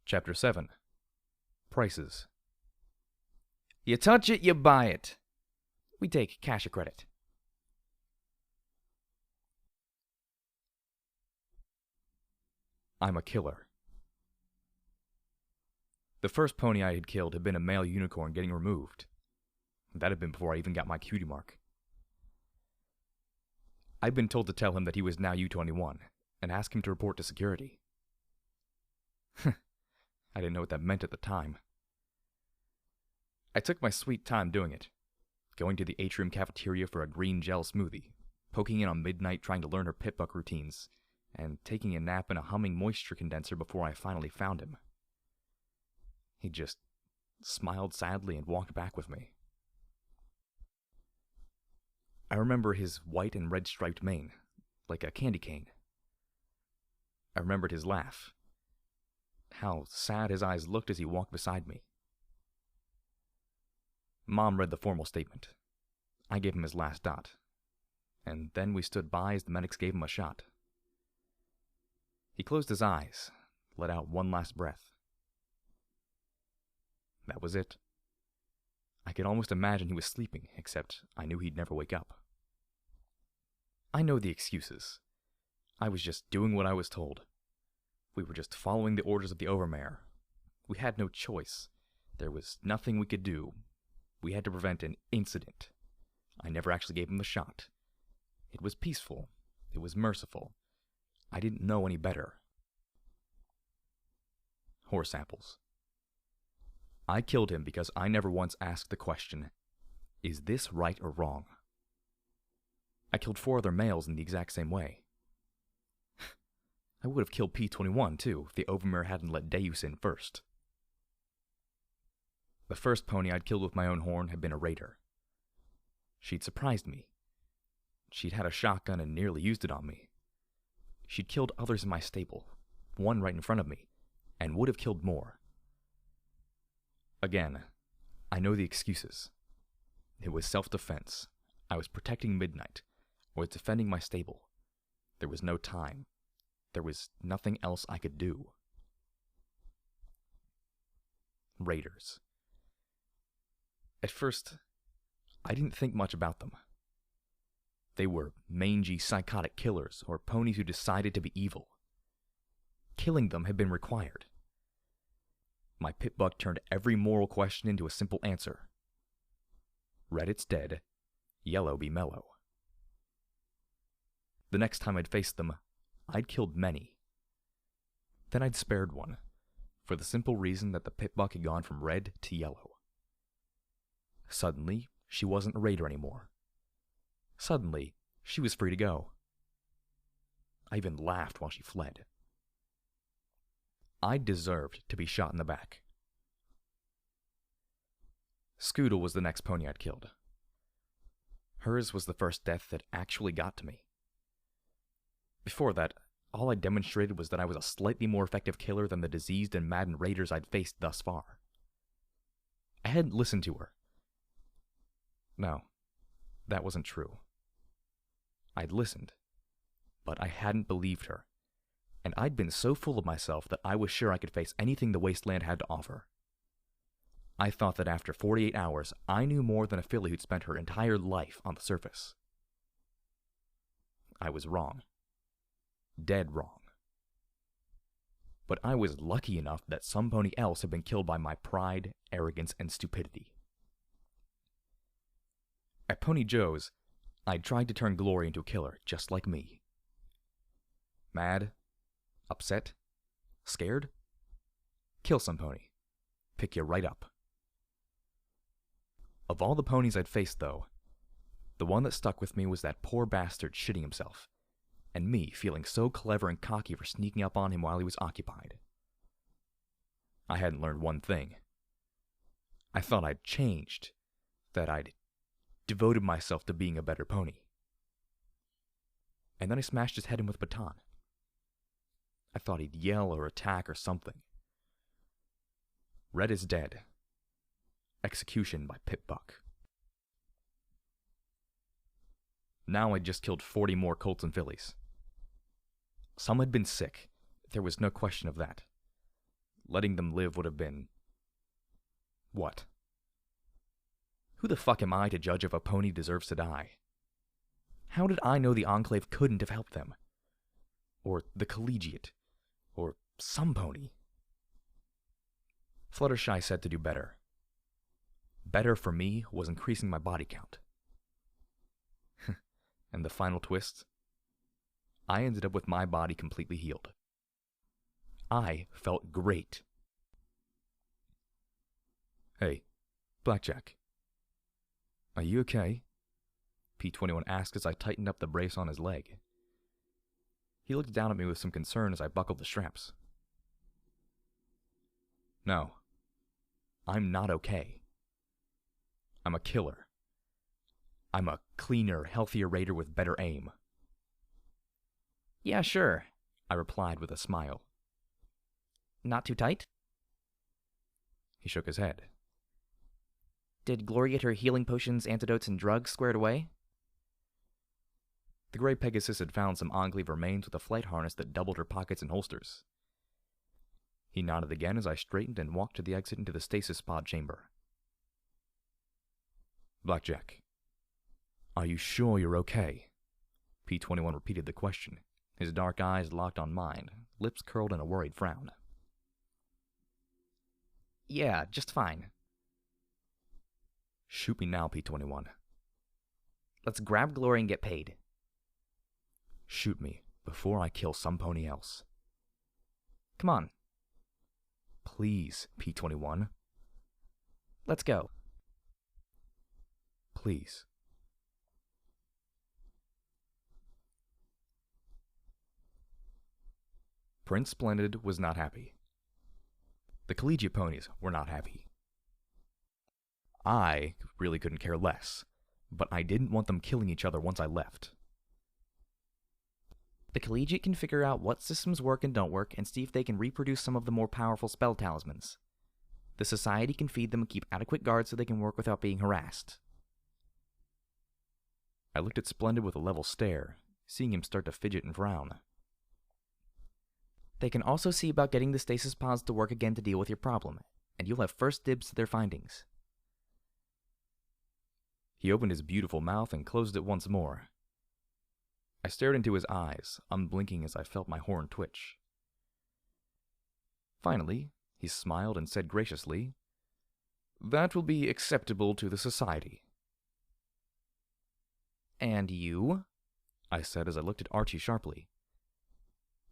Chapter 7. Prices. You touch it, you buy it. We take cash or credit. I'm a killer. The first pony I had killed had been a male unicorn getting removed. That had been before I even got my cutie mark. I'd been told to tell him that he was now U21 and ask him to report to security. I didn't know what that meant at the time. I took my sweet time doing it, going to the atrium cafeteria for a green gel smoothie, poking in on midnight trying to learn her pitbuck routines, and taking a nap in a humming moisture condenser before I finally found him. He just smiled sadly and walked back with me. I remember his white and red striped mane, like a candy cane. I remembered his laugh, how sad his eyes looked as he walked beside me. Mom read the formal statement. I gave him his last dot, and then we stood by as the medics gave him a shot. He closed his eyes, let out one last breath. That was it. I could almost imagine he was sleeping, except I knew he'd never wake up. I know the excuses. I was just doing what I was told. We were just following the orders of the overmare. We had no choice. There was nothing we could do. We had to prevent an incident. I never actually gave him the shot. It was peaceful. It was merciful. I didn't know any better. Horse apples. I killed him because I never once asked the question, is this right or wrong? I killed 4 other males in the exact same way. I would have killed P21 too if the overmare hadn't let Deus in first. The first pony I'd killed with my own horn had been a raider. She'd surprised me. She'd had a shotgun and nearly used it on me. She'd killed others in my stable, one right in front of me, and would have killed more. Again, I know the excuses. It was self-defense. I was protecting Midnight. I was defending my stable. There was no time. There was nothing else I could do. Raiders. At first, I didn't think much about them. They were mangy, psychotic killers, or ponies who decided to be evil. Killing them had been required. My pitbuck turned every moral question into a simple answer. Red it's dead, yellow be mellow. The next time I'd faced them, I'd killed many. Then I'd spared one, for the simple reason that the pitbuck had gone from red to yellow. Suddenly, she wasn't a raider anymore. Suddenly, she was free to go. I even laughed while she fled. I deserved to be shot in the back. Scoodle was the next pony I'd killed. Hers was the first death that actually got to me. Before that, all I demonstrated was that I was a slightly more effective killer than the diseased and maddened raiders I'd faced thus far. I hadn't listened to her. No, that wasn't true. I'd listened, but I hadn't believed her, and I'd been so full of myself that I was sure I could face anything the wasteland had to offer. I thought that after 48 hours, I knew more than a filly who'd spent her entire life on the surface. I was wrong. Dead wrong. But I was lucky enough that some pony else had been killed by my pride, arrogance, and stupidity. At Pony Joe's, I'd tried to turn Glory into a killer just like me. Mad? Upset? Scared? Kill some pony. Pick you right up. Of all the ponies I'd faced, though, the one that stuck with me was that poor bastard shitting himself, and me feeling so clever and cocky for sneaking up on him while he was occupied. I hadn't learned one thing. I thought I'd changed, that I'd devoted myself to being a better pony. And then I smashed his head in with a baton. I thought he'd yell or attack or something. Red is dead. Execution by Pitbuck. Now I'd just killed 40 more colts and fillies. Some had been sick. There was no question of that. letting them live would have been... what? Who the fuck am I to judge if a pony deserves to die? How did I know the Enclave couldn't have helped them? Or the Collegiate? Or some pony? Fluttershy said to do better. Better for me was increasing my body count. And the final twist? I ended up with my body completely healed. I felt great. Hey, Blackjack. Are you okay? P21 asked as I tightened up the brace on his leg. He looked down at me with some concern as I buckled the straps. No. I'm not okay. I'm a killer. I'm a cleaner, healthier raider with better aim. Yeah, sure, I replied with a smile. Not too tight? He shook his head. Did Glory get her healing potions, antidotes, and drugs squared away? The gray Pegasus had found some Enclave remains with a flight harness that doubled her pockets and holsters. He nodded again as I straightened and walked to the exit into the stasis pod chamber. Blackjack, are you sure you're okay? P21 repeated the question, his dark eyes locked on mine, lips curled in a worried frown. Yeah, just fine. Shoot me now, P21. Let's grab Glory and get paid. Shoot me before I kill some pony else. Come on. Please, P21. Let's go. Please. Prince Splendid was not happy. The Collegiate ponies were not happy. I really couldn't care less, but I didn't want them killing each other once I left. The Collegiate can figure out what systems work and don't work and see if they can reproduce some of the more powerful spell talismans. The Society can feed them and keep adequate guards so they can work without being harassed. I looked at Splendid with a level stare, seeing him start to fidget and frown. They can also see about getting the stasis pods to work again to deal with your problem, and you'll have first dibs to their findings. He opened his beautiful mouth and closed it once more. I stared into his eyes, unblinking as I felt my horn twitch. Finally, he smiled and said graciously, "That will be acceptable to the Society." And you? I said as I looked at Archie sharply.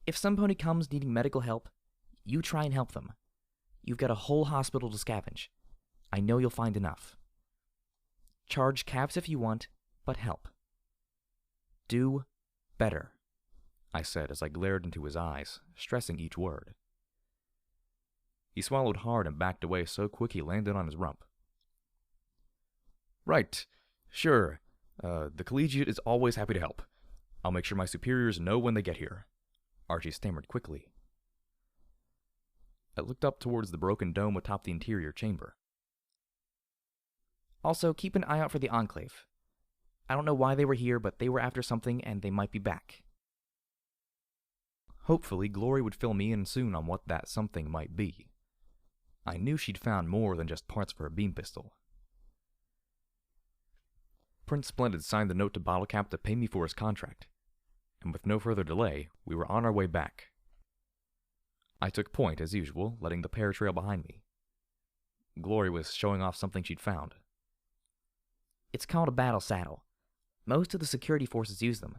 If some pony comes needing medical help, you try and help them. You've got a whole hospital to scavenge. I know you'll find enough. Charge caps if you want, but help. Do better, I said as I glared into his eyes, stressing each word. He swallowed hard and backed away so quick he landed on his rump. Right, sure. The Collegiate is always happy to help. I'll make sure my superiors know when they get here. Archie stammered quickly. I looked up towards the broken dome atop the interior chamber. Also, keep an eye out for the Enclave. I don't know why they were here, but they were after something and they might be back. Hopefully, Glory would fill me in soon on what that something might be. I knew she'd found more than just parts for a beam pistol. Prince Splendid signed the note to Bottlecap to pay me for his contract, and with no further delay, we were on our way back. I took point, as usual, letting the pair trail behind me. Glory was showing off something she'd found. It's called a battle saddle. Most of the security forces use them.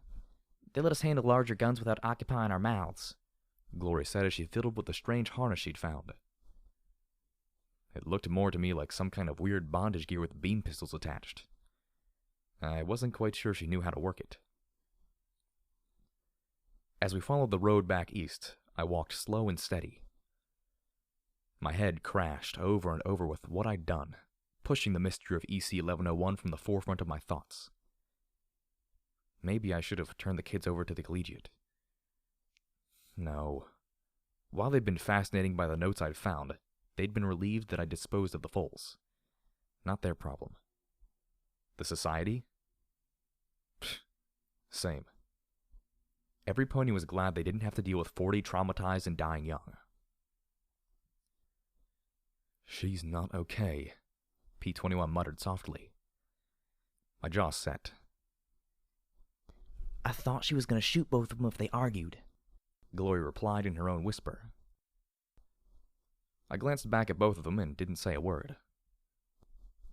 They let us handle larger guns without occupying our mouths, Glory said as she fiddled with the strange harness she'd found. It looked more to me like some kind of weird bondage gear with beam pistols attached. I wasn't quite sure she knew how to work it. As we followed the road back east, I walked slow and steady. My head crashed over and over with what I'd done, pushing the mystery of EC-1101 from the forefront of my thoughts. Maybe I should have turned the kids over to the Collegiate. No. While they'd been fascinated by the notes I'd found, they'd been relieved that I'd disposed of the foals. Not their problem. The Society? Pfft, same. Every pony was glad they didn't have to deal with 40 traumatized and dying young. She's not okay, P-21 muttered softly. My jaw set. I thought she was going to shoot both of them if they argued, Glory replied in her own whisper. I glanced back at both of them and didn't say a word.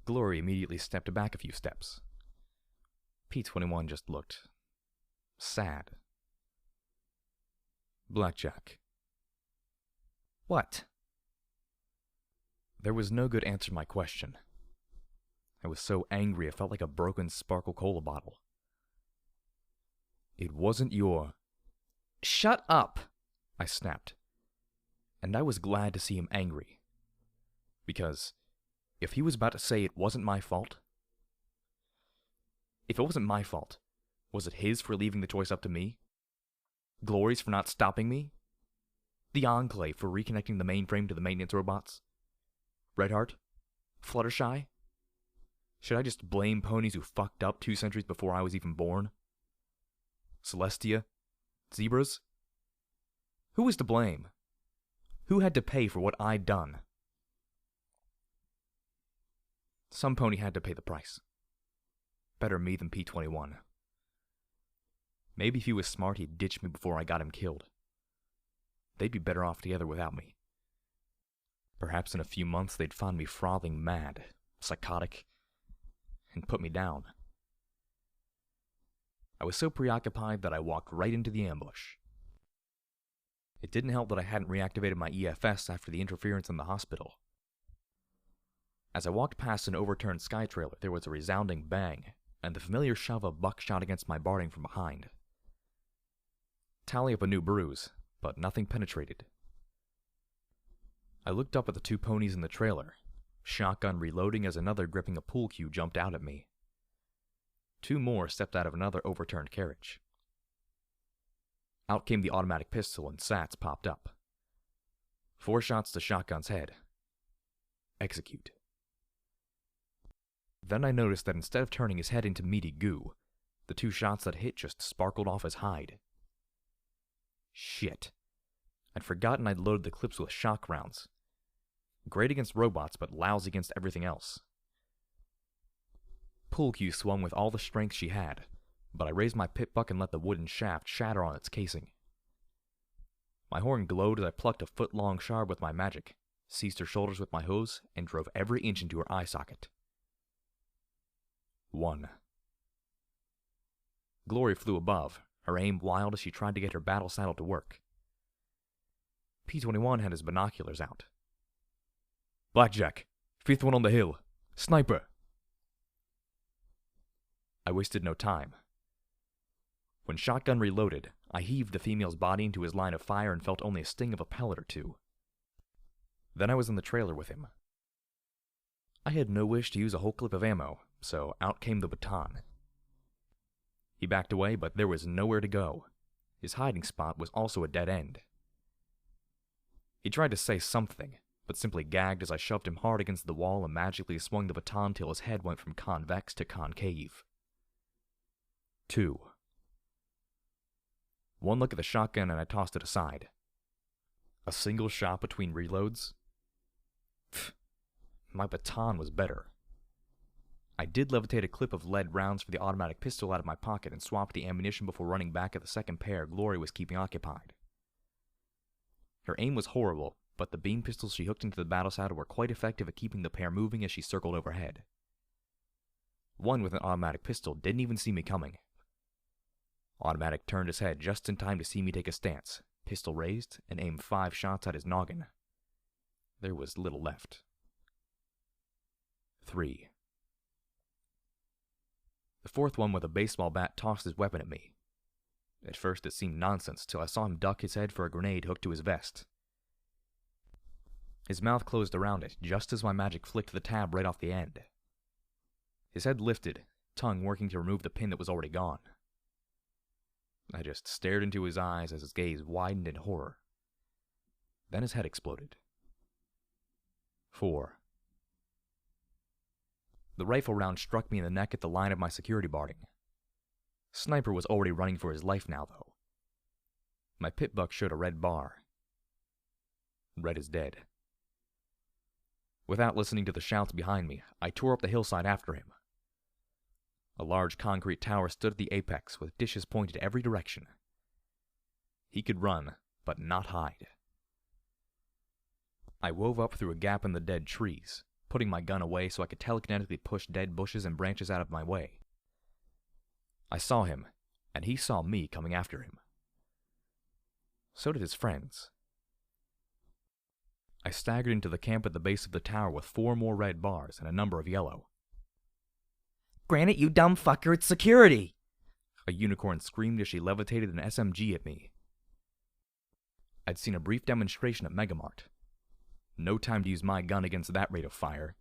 Glory immediately stepped back a few steps. P-21 just looked sad. Blackjack. What? There was no good answer to my question. I was so angry it felt like a broken Sparkle Cola bottle. It wasn't your... Shut up, I snapped. And I was glad to see him angry. Because if he was about to say it wasn't my fault... If it wasn't my fault, was it his for leaving the choice up to me? Glory's for not stopping me? The Enclave for reconnecting the mainframe to the maintenance robots? Redheart? Fluttershy? Should I just blame ponies who fucked up 2 centuries before I was even born? Celestia? Zebras? Who was to blame? Who had to pay for what I'd done? Some pony had to pay the price. Better me than P-21. Maybe if he was smart, he'd ditch me before I got him killed. They'd be better off together without me. Perhaps in a few months they'd find me frothing mad, psychotic, and put me down. I was so preoccupied that I walked right into the ambush. It didn't help that I hadn't reactivated my EFS after the interference in the hospital. As I walked past an overturned sky trailer, there was a resounding bang, and the familiar shove of buckshot against my barding from behind. Tally up a new bruise, but nothing penetrated. I looked up at the 2 ponies in the trailer, shotgun reloading as another gripping a pool cue jumped out at me. 2 more stepped out of another overturned carriage. Out came the automatic pistol and Sats popped up. 4 shots to shotgun's head. Execute. Then I noticed that instead of turning his head into meaty goo, the 2 shots that hit just sparkled off his hide. Shit. I'd forgotten I'd loaded the clips with shock rounds. Great against robots, but lousy against everything else. Pool cue swung with all the strength she had, but I raised my pit buck and let the wooden shaft shatter on its casing. My horn glowed as I plucked a foot-long shard with my magic, seized her shoulders with my hose, and drove every inch into her eye socket. 1. Glory flew above, her aim wild as she tried to get her battle saddle to work. P-21 had his binoculars out. Blackjack, 5th one on the hill. Sniper! I wasted no time. When shotgun reloaded, I heaved the female's body into his line of fire and felt only a sting of a pellet or 2. Then I was in the trailer with him. I had no wish to use a whole clip of ammo, so out came the baton. He backed away, but there was nowhere to go. His hiding spot was also a dead end. He tried to say something, but simply gagged as I shoved him hard against the wall and magically swung the baton till his head went from convex to concave. 2. One look at the shotgun and I tossed it aside. A single shot between reloads? Pfft, my baton was better. I did levitate a clip of lead rounds for the automatic pistol out of my pocket and swapped the ammunition before running back at the second pair Glory was keeping occupied. Her aim was horrible, but the beam pistols she hooked into the battle saddle were quite effective at keeping the pair moving as she circled overhead. One with an automatic pistol didn't even see me coming. Automatic turned his head just in time to see me take a stance, pistol raised, and aim 5 shots at his noggin. There was little left. 3. The 4th one with a baseball bat tossed his weapon at me. At first it seemed nonsense till I saw him duck his head for a grenade hooked to his vest. His mouth closed around it just as my magic flicked the tab right off the end. His head lifted, tongue working to remove the pin that was already gone. I just stared into his eyes as his gaze widened in horror. Then his head exploded. 4. The rifle round struck me in the neck at the line of my security barding. Sniper was already running for his life now, though. My pit buck showed a red bar. Red is dead. Without listening to the shouts behind me, I tore up the hillside after him. A large concrete tower stood at the apex with dishes pointed every direction. He could run, but not hide. I wove up through a gap in the dead trees, putting my gun away so I could telekinetically push dead bushes and branches out of my way. I saw him, and he saw me coming after him. So did his friends. I staggered into the camp at the base of the tower with 4 more red bars and a number of yellow. Granite, you dumb fucker, it's security! A unicorn screamed as she levitated an SMG at me. I'd seen a brief demonstration at Megamart. No time to use my gun against that rate of fire.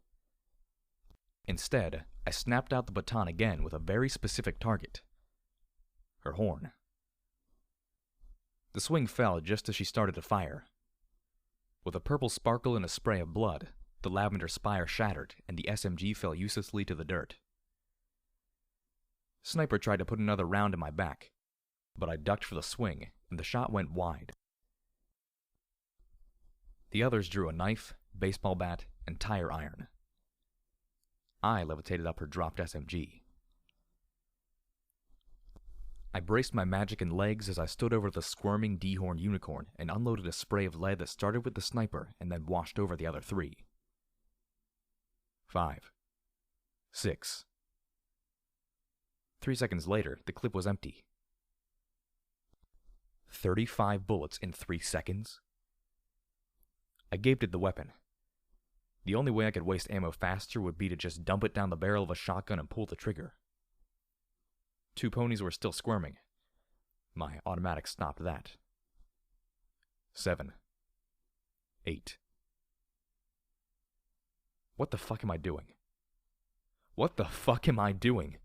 Instead, I snapped out the baton again with a very specific target. Her horn. The swing fell just as she started to fire. With a purple sparkle and a spray of blood, the lavender spire shattered and the SMG fell uselessly to the dirt. Sniper tried to put another round in my back, but I ducked for the swing and the shot went wide. The others drew a knife, baseball bat, and tire iron. I levitated up her dropped SMG. I braced my magic and legs as I stood over the squirming dehorned unicorn and unloaded a spray of lead that started with the sniper and then washed over the other 3. 5. 6. 3 seconds later, the clip was empty. 35 bullets in 3 seconds? I gaped at the weapon. The only way I could waste ammo faster would be to just dump it down the barrel of a shotgun and pull the trigger. 2 ponies were still squirming. My automatic stopped that. 7. 8. What the fuck am I doing? What the fuck am I doing?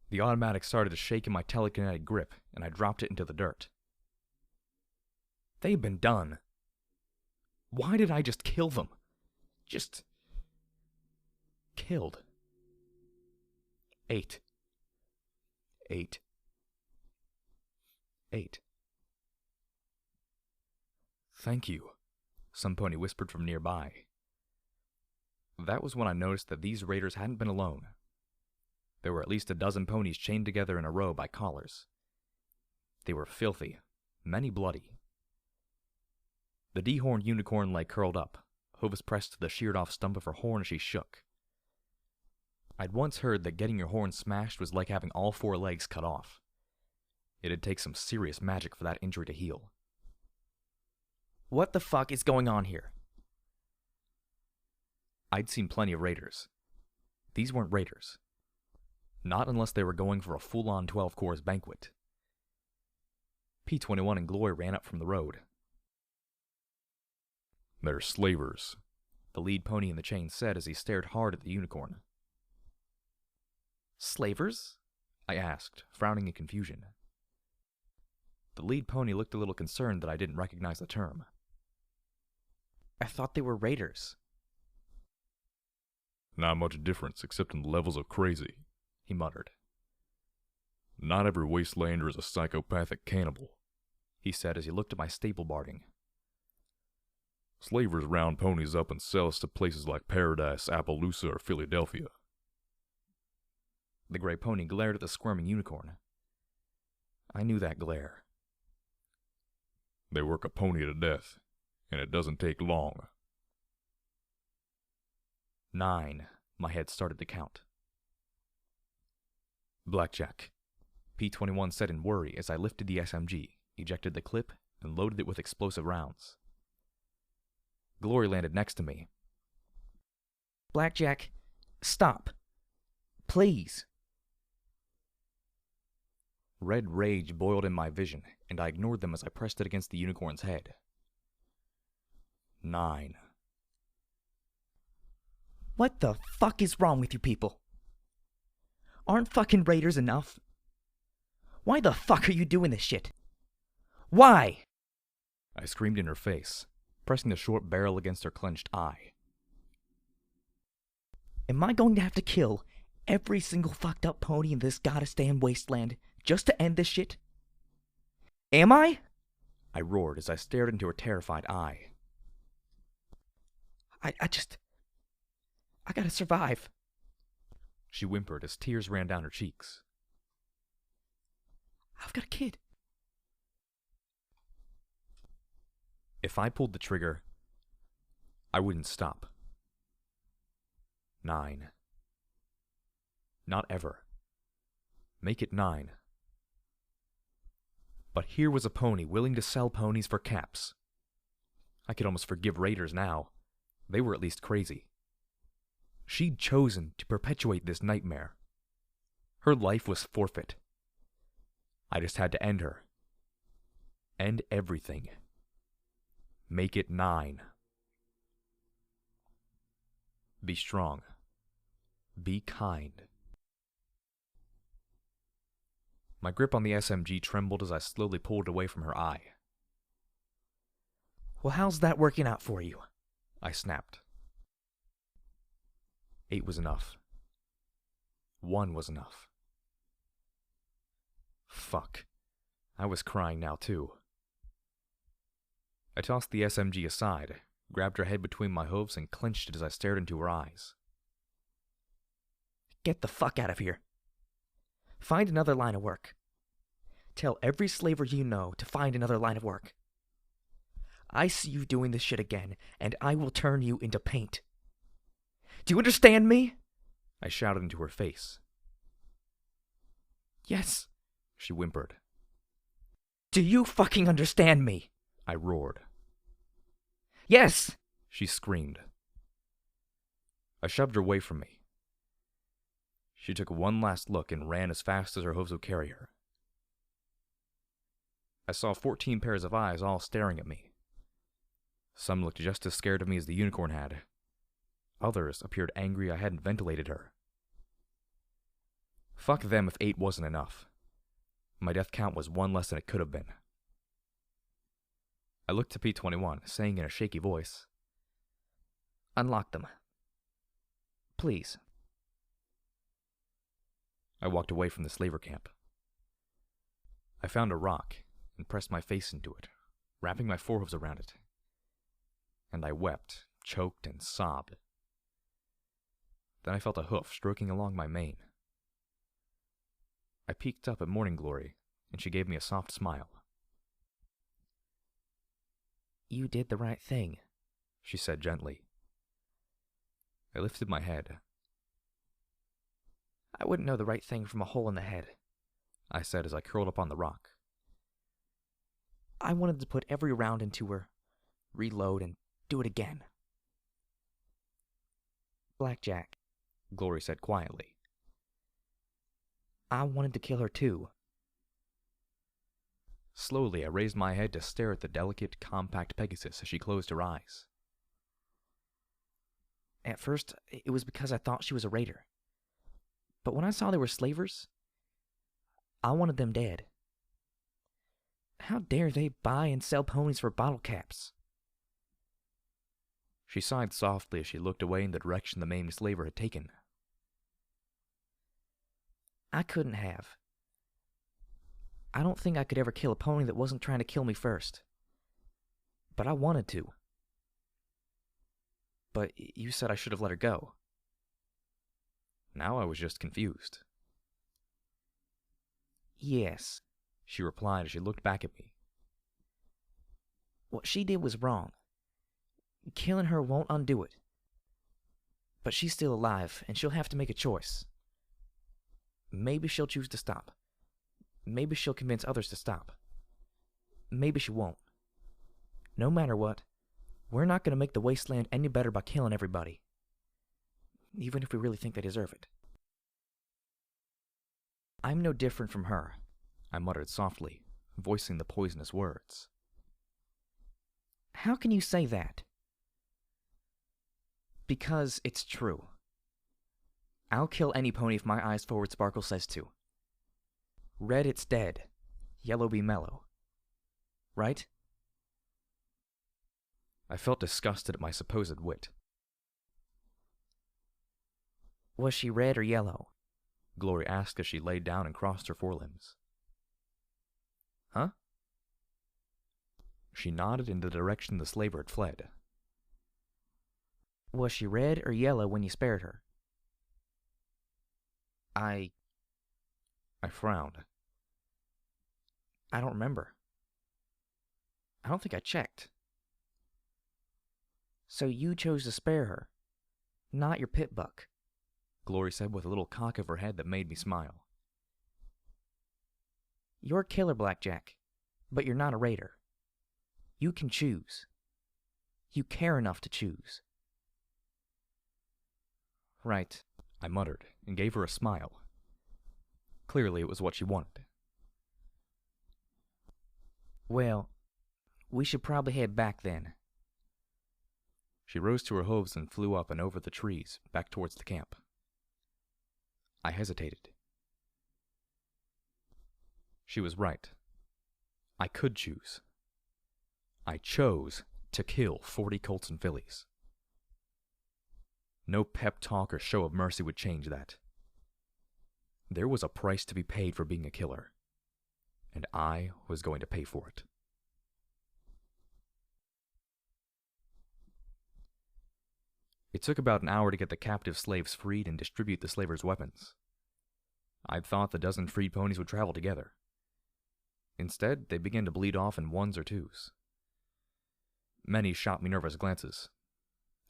The automatic started to shake in my telekinetic grip, and I dropped it into the dirt. They'd been done. Why did I just kill them? Just... killed. 8. 8. 8. Thank you, some pony whispered from nearby. That was when I noticed that these raiders hadn't been alone. There were at least a dozen ponies chained together in a row by collars. They were filthy, many bloody. The dehorned unicorn lay curled up, hooves pressed to the sheared-off stump of her horn as she shook. I'd once heard that getting your horn smashed was like having all 4 legs cut off. It'd take some serious magic for that injury to heal. What the fuck is going on here? I'd seen plenty of raiders. These weren't raiders. Not unless they were going for a full-on 12-course banquet. P-21 and Glory ran up from the road. They're slavers, the lead pony in the chain said as he stared hard at the unicorn. Slavers? I asked, frowning in confusion. The lead pony looked a little concerned that I didn't recognize the term. I thought they were raiders. Not much difference except in the levels of crazy, He muttered. Not every wastelander is a psychopathic cannibal, He said as he looked at my stable barding. Slavers round ponies up and sell us to places like Paradise, Appaloosa, or Philadelphia. The gray pony glared at the squirming unicorn. I knew that glare. They work a pony to death, and it doesn't take long. 9. My head started to count. Blackjack, P-21 said in worry as I lifted the SMG, ejected the clip, and loaded it with explosive rounds. Glory landed next to me. Blackjack, stop. Please. Red rage boiled in my vision, and I ignored them as I pressed it against the unicorn's head. 9. What the fuck is wrong with you people? Aren't fucking raiders enough? Why the fuck are you doing this shit? Why? I screamed in her face, pressing the short barrel against her clenched eye. Am I going to have to kill every single fucked up pony in this goddamn wasteland just to end this shit? Am I? I roared as I stared into her terrified eye. I gotta survive. She whimpered as tears ran down her cheeks. I've got a kid. If I pulled the trigger, I wouldn't stop. 9. Not ever. Make it 9. But here was a pony willing to sell ponies for caps. I could almost forgive raiders now. They were at least crazy. She'd chosen to perpetuate this nightmare. Her life was forfeit. I just had to end her. End everything. Make it 9. Be strong. Be kind. My grip on the SMG trembled as I slowly pulled away from her eye. Well, how's that working out for you? I snapped. 8 was enough. 1 was enough. Fuck. I was crying now, too. I tossed the SMG aside, grabbed her head between my hooves, and clenched it as I stared into her eyes. Get the fuck out of here. Find another line of work. Tell every slaver you know to find another line of work. I see you doing this shit again, and I will turn you into paint. Do you understand me? I shouted into her face. Yes, she whimpered. Do you fucking understand me? I roared. Yes, she screamed. I shoved her away from me. She took one last look and ran as fast as her hooves would carry her. I saw 14 pairs of eyes all staring at me. Some looked just as scared of me as the unicorn had. Others appeared angry I hadn't ventilated her. Fuck them if 8 wasn't enough. My death count was 1 less than it could have been. I looked to P-21, saying in a shaky voice, Unlock them. Please. I walked away from the slaver camp. I found a rock and pressed my face into it, wrapping my forehooves around it. And I wept, choked, and sobbed. Then I felt a hoof stroking along my mane. I peeked up at Morning Glory, and she gave me a soft smile. You did the right thing, she said gently. I lifted my head. I wouldn't know the right thing from a hole in the head, I said as I curled up on the rock. I wanted to put every round into her, reload, and do it again. Blackjack, Glory said quietly. I wanted to kill her too. Slowly, I raised my head to stare at the delicate, compact Pegasus as she closed her eyes. At first, it was because I thought she was a raider. But when I saw they were slavers, I wanted them dead. How dare they buy and sell ponies for bottle caps? She sighed softly as she looked away in the direction the maimed slaver had taken. I couldn't have. I don't think I could ever kill a pony that wasn't trying to kill me first. But I wanted to. But you said I should have let her go. Now I was just confused. Yes, she replied as she looked back at me. What she did was wrong. Killing her won't undo it. But she's still alive, and she'll have to make a choice. Maybe she'll choose to stop. Maybe she'll convince others to stop. Maybe she won't. No matter what, we're not going to make the wasteland any better by killing everybody. Even if we really think they deserve it. I'm no different from her, I muttered softly, voicing the poisonous words. How can you say that? Because it's true. I'll kill any pony if my eyes forward sparkle says to. Red, it's dead. Yellow, be mellow. Right? I felt disgusted at my supposed wit. Was she red or yellow? Glory asked as she laid down and crossed her forelimbs. Huh? She nodded in the direction the slaver had fled. Was she red or yellow when you spared her? I frowned. I don't remember. I don't think I checked. So you chose to spare her, not your pit buck, Glory said with a little cock of her head that made me smile. You're a killer, Blackjack, but you're not a raider. You can choose. You care enough to choose. Right, I muttered, and gave her a smile. Clearly it was what she wanted. Well, we should probably head back then. She rose to her hooves and flew up and over the trees, back towards the camp. I hesitated. She was right. I could choose. I chose to kill 40 colts and fillies. No pep talk or show of mercy would change that. There was a price to be paid for being a killer, and I was going to pay for it. It took about an hour to get the captive slaves freed and distribute the slavers' weapons. I'd thought the dozen freed ponies would travel together. Instead, they began to bleed off in ones or twos. Many shot me nervous glances.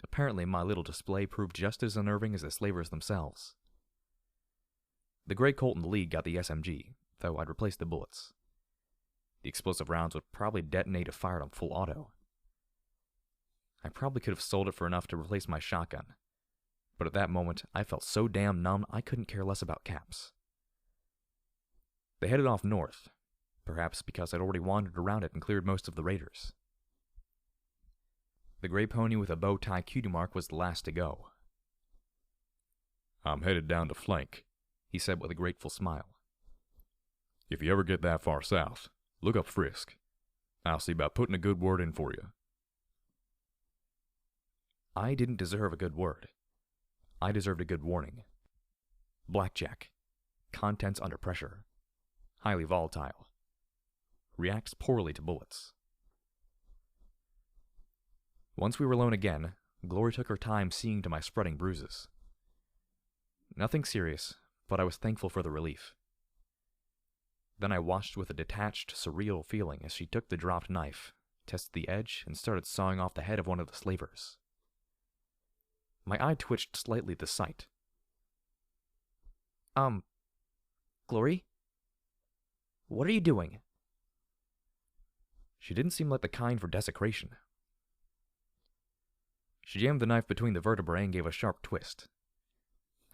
Apparently, my little display proved just as unnerving as the slavers themselves. The gray colt in the lead got the SMG, though I'd replaced the bullets. The explosive rounds would probably detonate if fired on full auto. I probably could have sold it for enough to replace my shotgun, but at that moment I felt so damn numb I couldn't care less about caps. They headed off north, perhaps because I'd already wandered around it and cleared most of the raiders. The gray pony with a bow tie cutie mark was the last to go. I'm headed down to flank, he said with a grateful smile. If you ever get that far south, look up Frisk. I'll see about putting a good word in for you. I didn't deserve a good word. I deserved a good warning. Blackjack. Contents under pressure. Highly volatile. Reacts poorly to bullets. Once we were alone again, Glory took her time seeing to my spreading bruises. Nothing serious, but I was thankful for the relief. Then I watched with a detached, surreal feeling as she took the dropped knife, tested the edge, and started sawing off the head of one of the slavers. My eye twitched slightly at the sight. Glory? What are you doing? She didn't seem like the kind for desecration. She jammed the knife between the vertebrae and gave a sharp twist.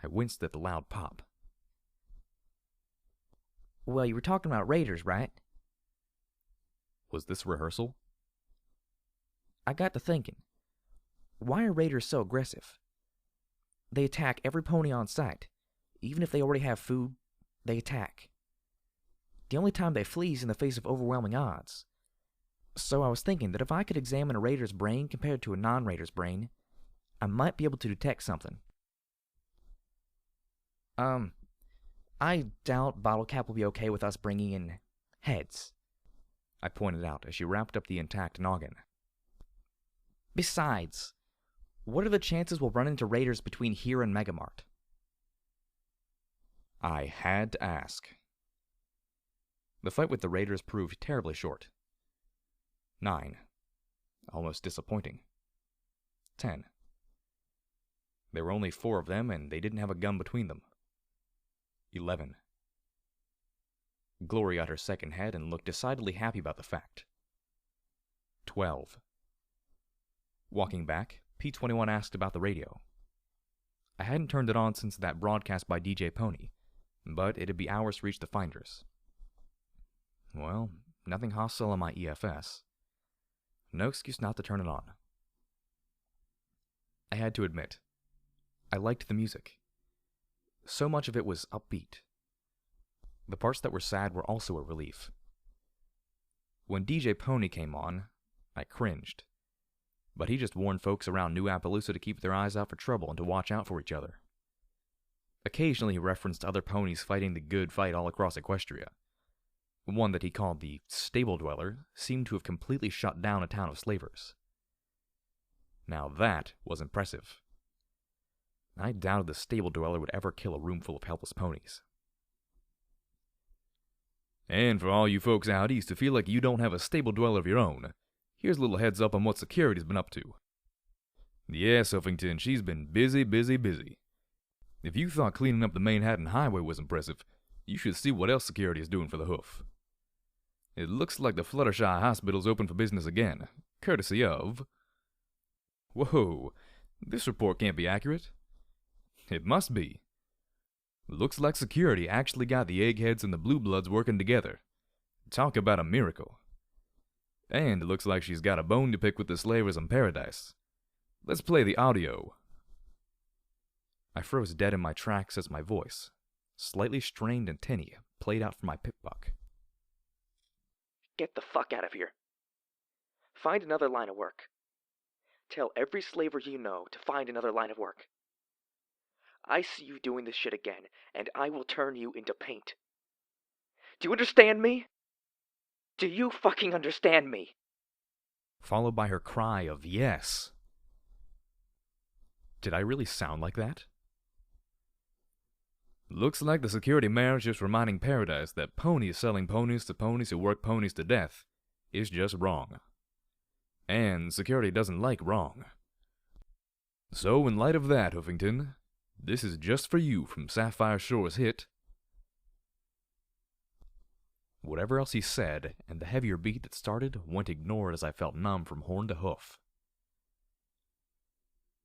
I winced at the loud pop. Well, you were talking about raiders, right? Was this rehearsal? I got to thinking. Why are raiders so aggressive? They attack every pony on sight. Even if they already have food, they attack. The only time they flee is in the face of overwhelming odds. So I was thinking that if I could examine a raider's brain compared to a non-raider's brain, I might be able to detect something. I doubt Bottle Cap will be okay with us bringing in heads, I pointed out as she wrapped up the intact noggin. Besides, what are the chances we'll run into raiders between here and Megamart? I had to ask. The fight with the raiders proved terribly short. 9. Almost disappointing. 10. There were only 4 of them, and they didn't have a gun between them. 11. Glory got her second head and looked decidedly happy about the fact. 12. Walking back, P-21 asked about the radio. I hadn't turned it on since that broadcast by DJ Pony, but it'd be hours to reach the finders. Well, nothing hostile on my EFS. No excuse not to turn it on. I had to admit, I liked the music. So much of it was upbeat. The parts that were sad were also a relief. When DJ Pony came on, I cringed. But he just warned folks around New Appaloosa to keep their eyes out for trouble and to watch out for each other. Occasionally he referenced other ponies fighting the good fight all across Equestria. One that he called the Stable Dweller seemed to have completely shut down a town of slavers. Now that was impressive. I doubted the stable dweller would ever kill a room full of helpless ponies. And for all you folks out east who feel like you don't have a stable dweller of your own, here's a little heads up on what security's been up to. Yes, Huffington, she's been busy, busy, busy. If you thought cleaning up the Manhattan Highway was impressive, you should see what else security is doing for the hoof. It looks like the Fluttershy Hospital's open for business again, courtesy of... Whoa, this report can't be accurate. It must be. Looks like security actually got the eggheads and the blue bloods working together. Talk about a miracle. And it looks like she's got a bone to pick with the slavers in paradise. Let's play the audio. I froze dead in my tracks as my voice, slightly strained and tinny, played out from my pit buck. Get the fuck out of here. Find another line of work. Tell every slaver you know to find another line of work. I see you doing this shit again, and I will turn you into paint. Do you understand me? Do you fucking understand me? Followed by her cry of yes. Did I really sound like that? Looks like the security mayor is just reminding Paradise that ponies selling ponies who work ponies to death is just wrong. And security doesn't like wrong. So in light of that, Huffington, this is just for you from Sapphire Shore's hit. Whatever else he said, and the heavier beat that started went ignored as I felt numb from horn to hoof.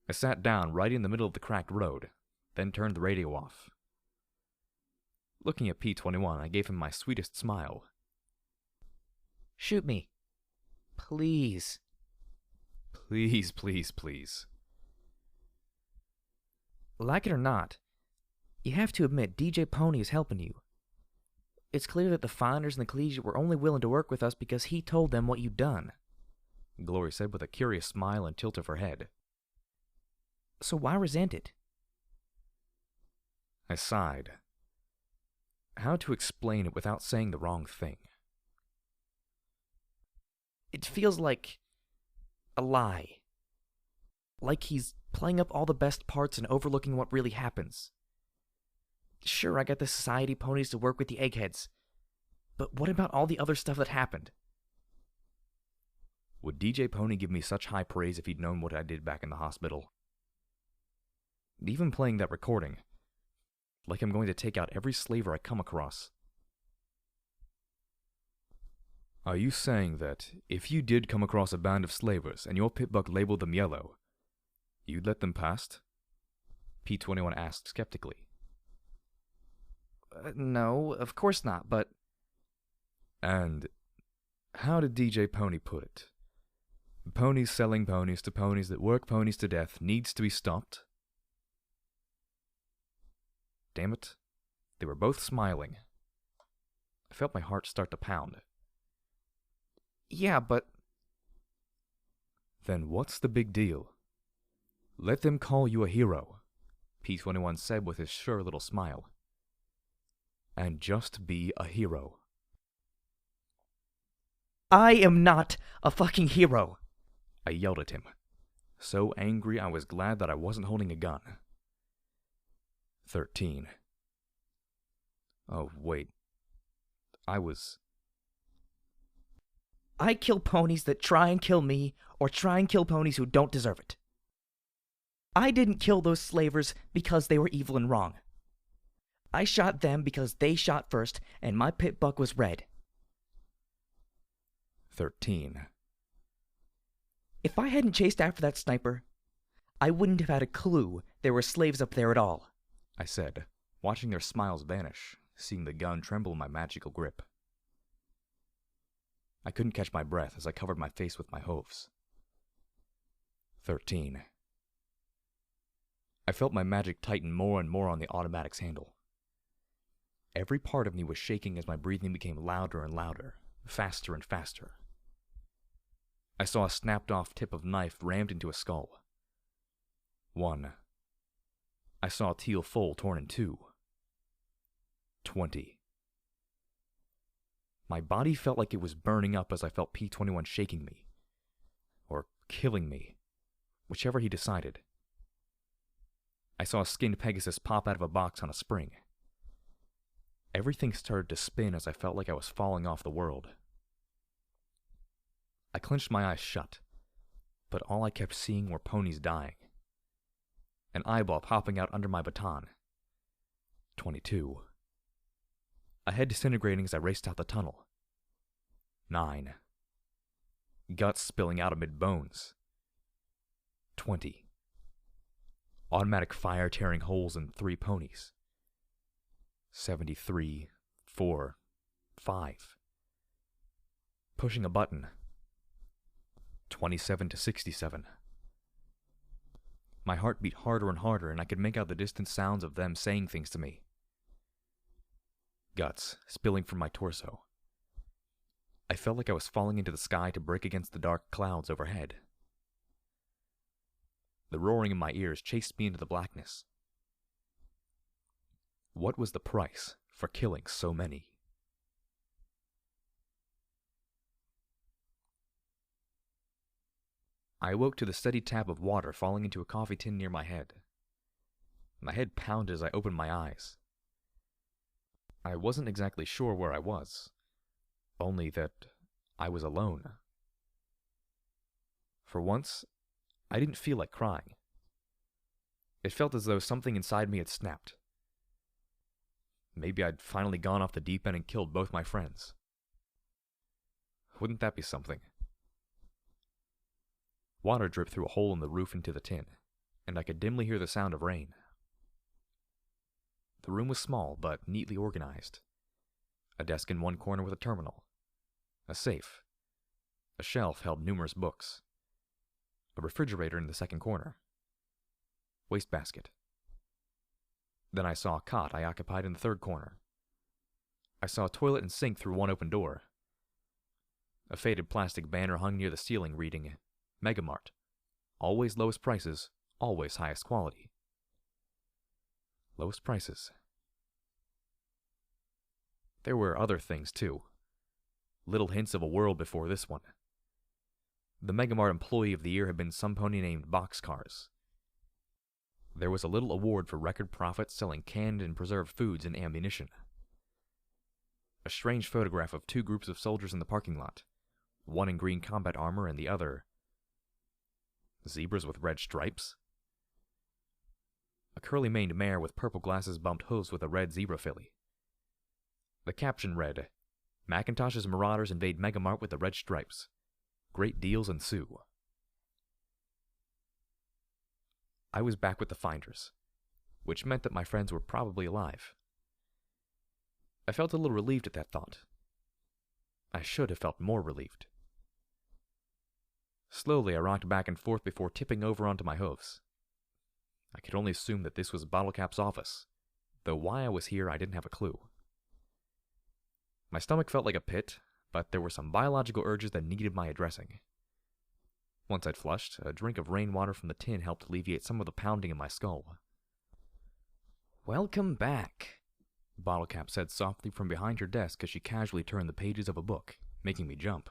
I sat down right in the middle of the cracked road, then turned the radio off. Looking at P-21, I gave him my sweetest smile. Shoot me. Please. Please, please, please. Like it or not, you have to admit DJ Pony is helping you. It's clear that the Finders and the Collegiate were only willing to work with us because he told them what you'd done, Glory said with a curious smile and tilt of her head. So why resent it? I sighed. How to explain it without saying the wrong thing? It feels like a lie. Like he's playing up all the best parts and overlooking what really happens. Sure, I got the society ponies to work with the eggheads, but what about all the other stuff that happened? Would DJ Pony give me such high praise if he'd known what I did back in the hospital? Even playing that recording, like I'm going to take out every slaver I come across. Are you saying that if you did come across a band of slavers and your pitbuck labeled them yellow, you'd let them past? P-21 asked skeptically. No, of course not, but... And how did DJ Pony put it? Ponies selling ponies to ponies that work ponies to death needs to be stopped? Damn it. They were both smiling. I felt my heart start to pound. Yeah, but... Then what's the big deal? Let them call you a hero, P-21 said with his sure little smile. And just be a hero. I am not a fucking hero, I yelled at him, so angry I was glad that I wasn't holding a gun. 13. Oh, wait. I kill ponies that try and kill me, or try and kill ponies who don't deserve it. I didn't kill those slavers because they were evil and wrong. I shot them because they shot first, and my pit buck was red. 13. If I hadn't chased after that sniper, I wouldn't have had a clue there were slaves up there at all, I said, watching their smiles vanish, seeing the gun tremble in my magical grip. I couldn't catch my breath as I covered my face with my hooves. 13. I felt my magic tighten more and more on the automatic's handle. Every part of me was shaking as my breathing became louder and louder, faster and faster. I saw a snapped-off tip of knife rammed into a skull. 1. I saw a teal foal torn in 2. 20. My body felt like it was burning up as I felt P-21 shaking me. Or killing me. Whichever he decided. I saw a skinned Pegasus pop out of a box on a spring. Everything started to spin as I felt like I was falling off the world. I clenched my eyes shut, but all I kept seeing were ponies dying. An eyeball popping out under my baton. 22. A head disintegrating as I raced out the tunnel. 9. Guts spilling out amid bones. 20. Automatic fire tearing holes in 3 ponies. 73, 4, 5. Pushing a button. 27 to 67. My heart beat harder and harder, and I could make out the distant sounds of them saying things to me. Guts spilling from my torso. I felt like I was falling into the sky to break against the dark clouds overhead. The roaring in my ears chased me into the blackness. What was the price for killing so many? I awoke to the steady tap of water falling into a coffee tin near my head. My head pounded as I opened my eyes. I wasn't exactly sure where I was, only that I was alone. For once, I didn't feel like crying. It felt as though something inside me had snapped. Maybe I'd finally gone off the deep end and killed both my friends. Wouldn't that be something? Water dripped through a hole in the roof into the tin, and I could dimly hear the sound of rain. The room was small, but neatly organized. A desk in one corner with a terminal. A safe. A shelf held numerous books. A refrigerator in the second corner. Wastebasket. Then I saw a cot I occupied in the third corner. I saw a toilet and sink through one open door. A faded plastic banner hung near the ceiling reading, Megamart. Always lowest prices, always highest quality. Lowest prices. There were other things, too. Little hints of a world before this one. The Megamart Employee of the Year had been some pony named Boxcars. There was a little award for record profits selling canned and preserved foods and ammunition. A strange photograph of 2 groups of soldiers in the parking lot, one in green combat armor and the other zebras with red stripes. A curly-maned mare with purple glasses bumped hooves with a red zebra filly. The caption read, Macintosh's Marauders invade Megamart with the red stripes. Great deals ensue. I was back with the Finders, which meant that my friends were probably alive. I felt a little relieved at that thought. I should have felt more relieved. Slowly I rocked back and forth before tipping over onto my hooves. I could only assume that this was Bottlecap's office, though why I was here I didn't have a clue. My stomach felt like a pit, but there were some biological urges that needed my addressing. Once I'd flushed, a drink of rainwater from the tin helped alleviate some of the pounding in my skull. Welcome back, Bottlecap said softly from behind her desk as she casually turned the pages of a book, making me jump.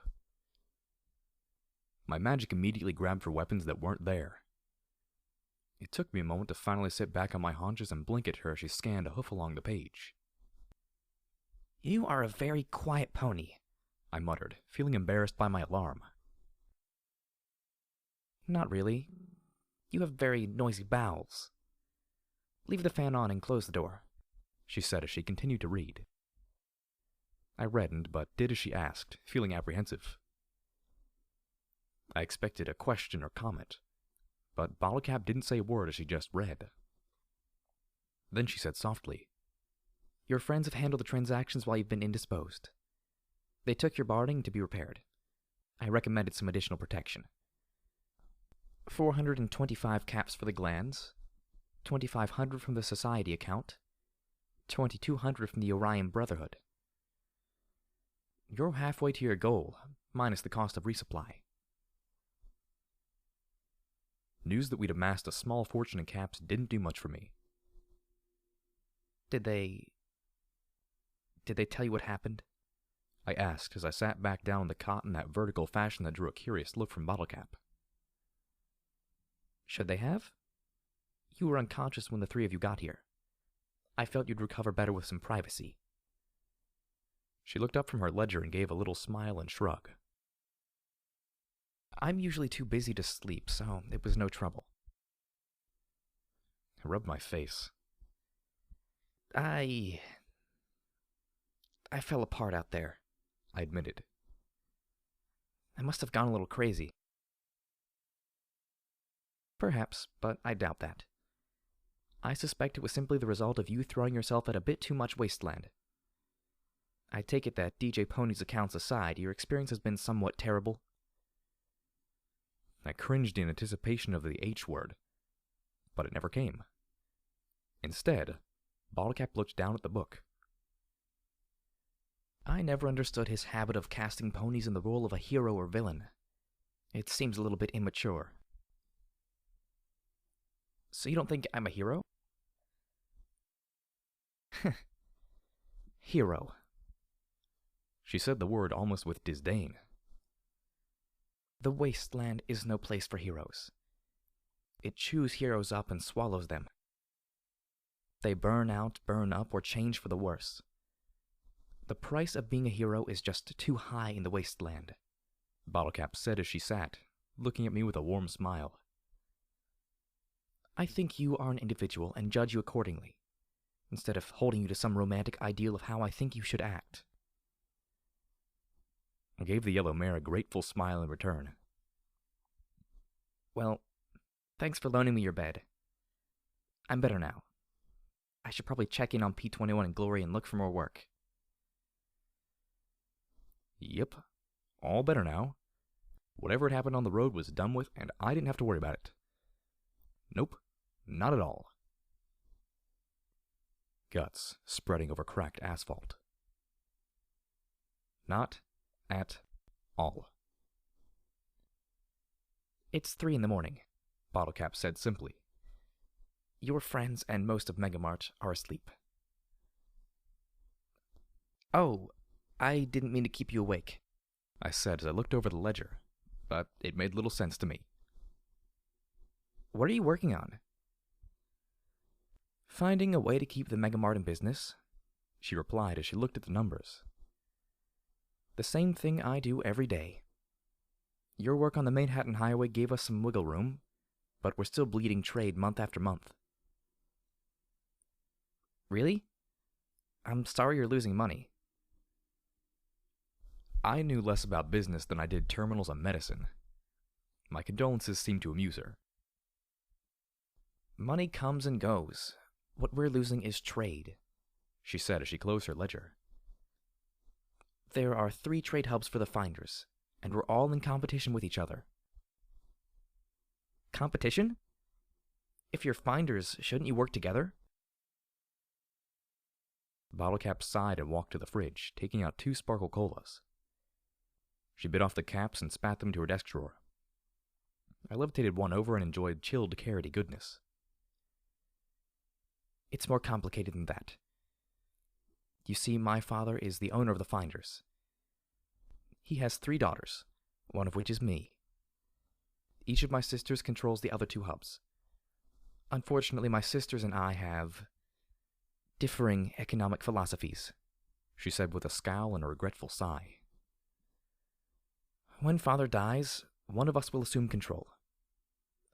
My magic immediately grabbed for weapons that weren't there. It took me a moment to finally sit back on my haunches and blink at her as she scanned a hoof along the page. You are a very quiet pony, I muttered, feeling embarrassed by my alarm. Not really. You have very noisy bowels. Leave the fan on and close the door, she said as she continued to read. I reddened, but did as she asked, feeling apprehensive. I expected a question or comment, but Bottlecap didn't say a word as she just read. Then she said softly, Your friends have handled the transactions while you've been indisposed. They took your barding to be repaired. I recommended some additional protection. 425 caps for the glands, 2,500 from the society account, 2,200 from the Orion Brotherhood. You're halfway to your goal, minus the cost of resupply. News that we'd amassed a small fortune in caps didn't do much for me. Did they tell you what happened? I asked as I sat back down on the cot in that vertical fashion that drew a curious look from Bottlecap. Should they have? You were unconscious when the three of you got here. I felt you'd recover better with some privacy. She looked up from her ledger and gave a little smile and shrug. I'm usually too busy to sleep, so it was no trouble. I rubbed my face. I fell apart out there, I admitted. I must have gone a little crazy. Perhaps, but I doubt that. I suspect it was simply the result of you throwing yourself at a bit too much wasteland. I take it that DJ Pony's accounts aside, your experience has been somewhat terrible. I cringed in anticipation of the H word, but it never came. Instead, Bottlecap looked down at the book. I never understood his habit of casting ponies in the role of a hero or villain. It seems a little bit immature. So you don't think I'm a hero? Hero. She said the word almost with disdain. The wasteland is no place for heroes. It chews heroes up and swallows them. They burn out, burn up, or change for the worse. The price of being a hero is just too high in the wasteland, Bottlecap said as she sat, looking at me with a warm smile. I think you are an individual and judge you accordingly, instead of holding you to some romantic ideal of how I think you should act. I gave the yellow mare a grateful smile in return. Well, thanks for loaning me your bed. I'm better now. I should probably check in on P21 and Glory and look for more work. Yep, all better now. Whatever had happened on the road was done with, and I didn't have to worry about it. Nope, not at all. Guts spreading over cracked asphalt. Not at all. It's 3 a.m, Bottlecap said simply. Your friends and most of Megamart are asleep. Oh, I didn't mean to keep you awake, I said as I looked over the ledger, but it made little sense to me. What are you working on? Finding a way to keep the Megamart in business, she replied as she looked at the numbers. The same thing I do every day. Your work on the Manhattan Highway gave us some wiggle room, but we're still bleeding trade month after month. Really? I'm sorry you're losing money. I knew less about business than I did terminals and medicine. My condolences seemed to amuse her. Money comes and goes. What we're losing is trade, she said as she closed her ledger. There are 3 trade hubs for the Finders, and we're all in competition with each other. Competition? If you're Finders, shouldn't you work together? Bottlecap sighed and walked to the fridge, taking out 2 sparkle colas. She bit off the caps and spat them into her desk drawer. I levitated one over and enjoyed chilled carroty goodness. It's more complicated than that. You see, my father is the owner of the Finders. He has 3 daughters, one of which is me. Each of my sisters controls the other 2 hubs. Unfortunately, my sisters and I have differing economic philosophies, she said with a scowl and a regretful sigh. When father dies, one of us will assume control.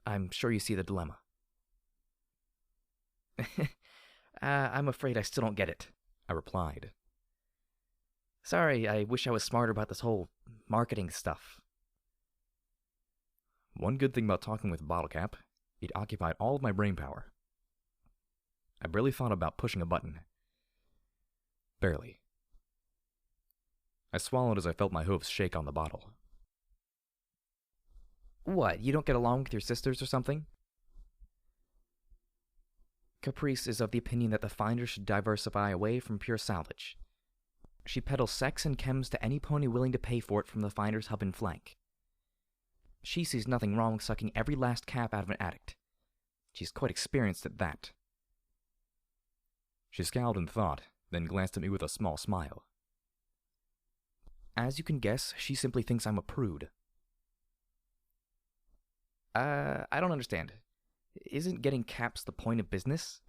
I'm sure you see the dilemma. I'm afraid I still don't get it, I replied. Sorry, I wish I was smarter about this whole marketing stuff. One good thing about talking with Bottlecap, it occupied all of my brain power. I barely thought about pushing a button. Barely. I swallowed as I felt my hooves shake on the bottle. What, you don't get along with your sisters or something? Caprice is of the opinion that the Finder should diversify away from pure salvage. She peddles sex and chems to any pony willing to pay for it from the Finder's hub and flank. She sees nothing wrong with sucking every last cap out of an addict. She's quite experienced at that. She scowled in thought, then glanced at me with a small smile. As you can guess, she simply thinks I'm a prude. I don't understand. Isn't getting caps the point of business?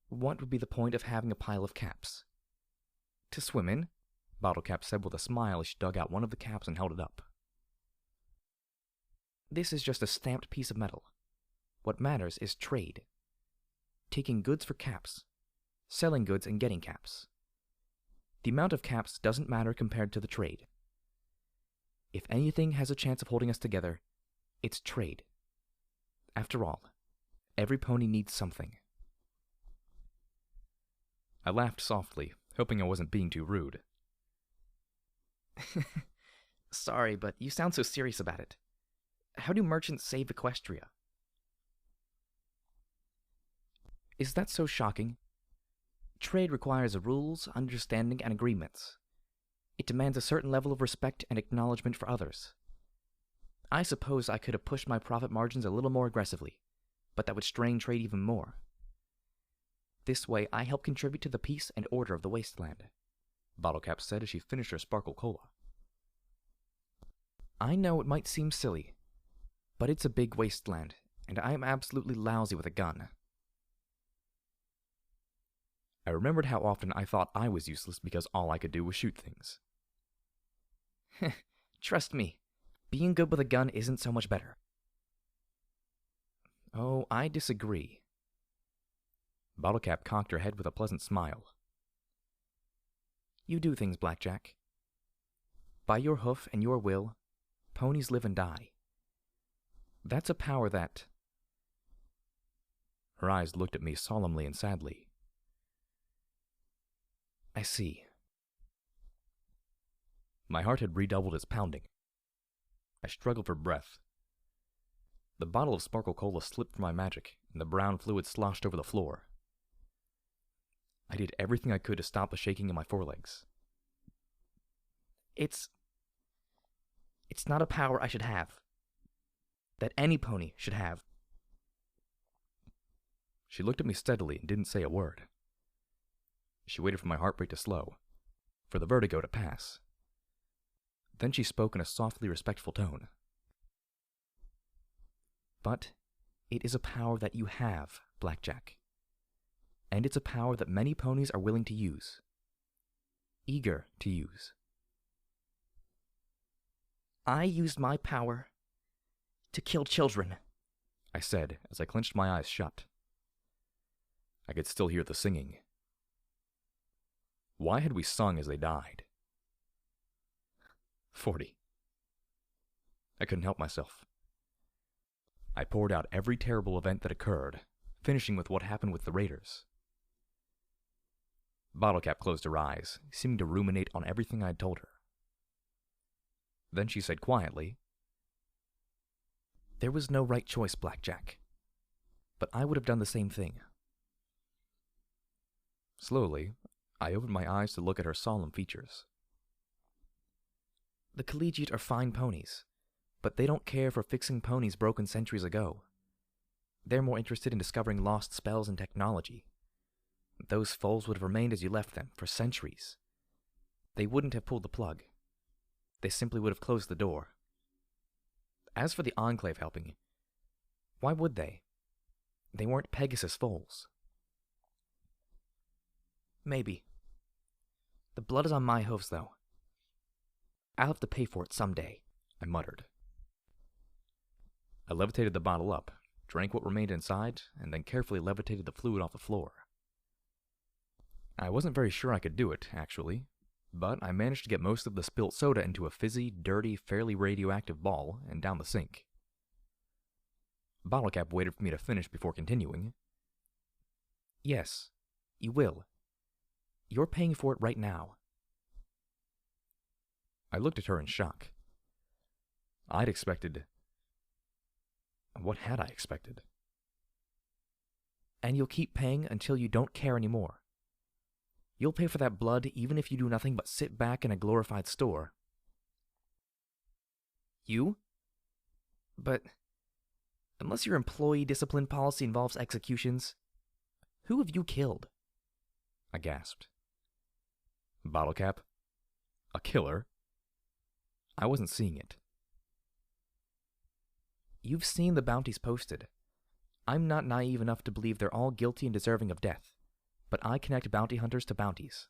What would be the point of having a pile of caps? To swim in? Bottlecap said with a smile as she dug out one of the caps and held it up. This is just a stamped piece of metal. What matters is trade. Taking goods for caps. Selling goods and getting caps. The amount of caps doesn't matter compared to the trade. If anything has a chance of holding us together, it's trade. After all, every pony needs something. I laughed softly, hoping I wasn't being too rude. Sorry, but you sound so serious about it. How do merchants save Equestria? Is that so shocking? Trade requires rules, understanding, and agreements. It demands a certain level of respect and acknowledgement for others. I suppose I could have pushed my profit margins a little more aggressively, but that would strain trade even more. This way, I help contribute to the peace and order of the wasteland, Bottlecap said as she finished her sparkle cola. I know it might seem silly, but it's a big wasteland, and I am absolutely lousy with a gun. I remembered how often I thought I was useless because all I could do was shoot things. Trust me, being good with a gun isn't so much better. Oh, I disagree. Bottlecap cocked her head with a pleasant smile. You do things, Blackjack. By your hoof and your will, ponies live and die. That's a power that... Her eyes looked at me solemnly and sadly. I see. My heart had redoubled its pounding. I struggled for breath. The bottle of sparkle cola slipped from my magic, and the brown fluid sloshed over the floor. I did everything I could to stop the shaking in my forelegs. It's not a power I should have. That any pony should have. She looked at me steadily and didn't say a word. She waited for my heartbeat to slow, for the vertigo to pass. Then she spoke in a softly respectful tone. But it is a power that you have, Blackjack. And it's a power that many ponies are willing to use. Eager to use. I used my power to kill children, I said as I clenched my eyes shut. I could still hear the singing. Why had we sung as they died? 40. I couldn't help myself. I poured out every terrible event that occurred, finishing with what happened with the raiders. Bottlecap closed her eyes, seeming to ruminate on everything I had told her. Then she said quietly, There was no right choice, Blackjack. But I would have done the same thing. Slowly, I opened my eyes to look at her solemn features. The collegiate are fine ponies, but they don't care for fixing ponies broken centuries ago. They're more interested in discovering lost spells and technology. Those foals would have remained as you left them for centuries. They wouldn't have pulled the plug. They simply would have closed the door. As for the Enclave helping, why would they? They weren't Pegasus foals. Maybe. The blood is on my hooves, though. I'll have to pay for it someday, I muttered. I levitated the bottle up, drank what remained inside, and then carefully levitated the fluid off the floor. I wasn't very sure I could do it, actually, but I managed to get most of the spilt soda into a fizzy, dirty, fairly radioactive ball and down the sink. Bottlecap waited for me to finish before continuing. Yes, you will. You're paying for it right now. I looked at her in shock. I'd expected... What had I expected? And you'll keep paying until you don't care anymore. You'll pay for that blood even if you do nothing but sit back in a glorified store. You? But unless your employee discipline policy involves executions, who have you killed? I gasped. Bottlecap? A killer? I wasn't seeing it. You've seen the bounties posted. I'm not naive enough to believe they're all guilty and deserving of death, but I connect bounty hunters to bounties.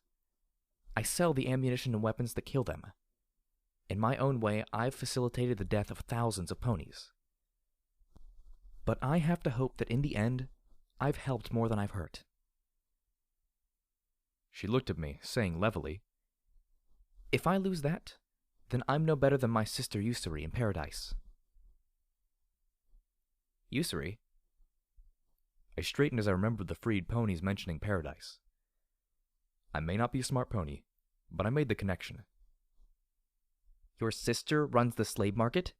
I sell the ammunition and weapons that kill them. In my own way, I've facilitated the death of thousands of ponies. But I have to hope that in the end, I've helped more than I've hurt. She looked at me, saying levelly, If I lose that, then I'm no better than my sister Usuri in Paradise. Usuri? I straightened as I remembered the freed ponies mentioning Paradise. I may not be a smart pony, but I made the connection. Your sister runs the slave market?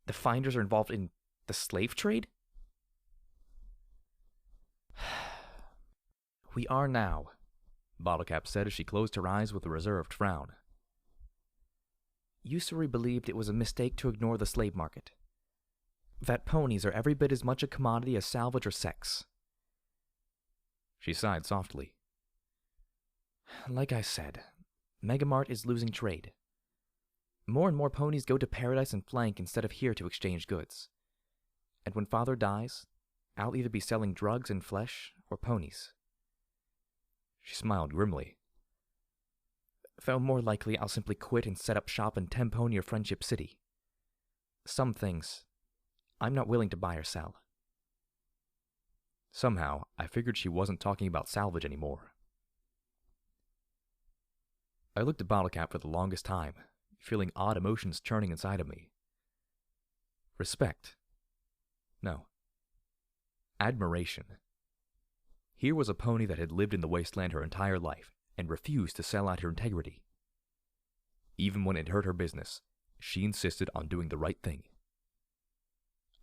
The Finders are involved in the slave trade? We are now, Bottlecap said as she closed her eyes with a reserved frown. Usuri believed it was a mistake to ignore the slave market. That ponies are every bit as much a commodity as salvage or sex. She sighed softly. Like I said, Megamart is losing trade. More and more ponies go to Paradise and Flank instead of here to exchange goods. And when Father dies, I'll either be selling drugs and flesh or ponies. She smiled grimly. Though more likely I'll simply quit and set up shop in Temponi or Friendship City. Some things I'm not willing to buy or sell. Somehow, I figured she wasn't talking about salvage anymore. I looked at Bottlecap for the longest time, feeling odd emotions churning inside of me. Respect. No. Admiration. Here was a pony that had lived in the wasteland her entire life and refused to sell out her integrity. Even when it hurt her business, she insisted on doing the right thing.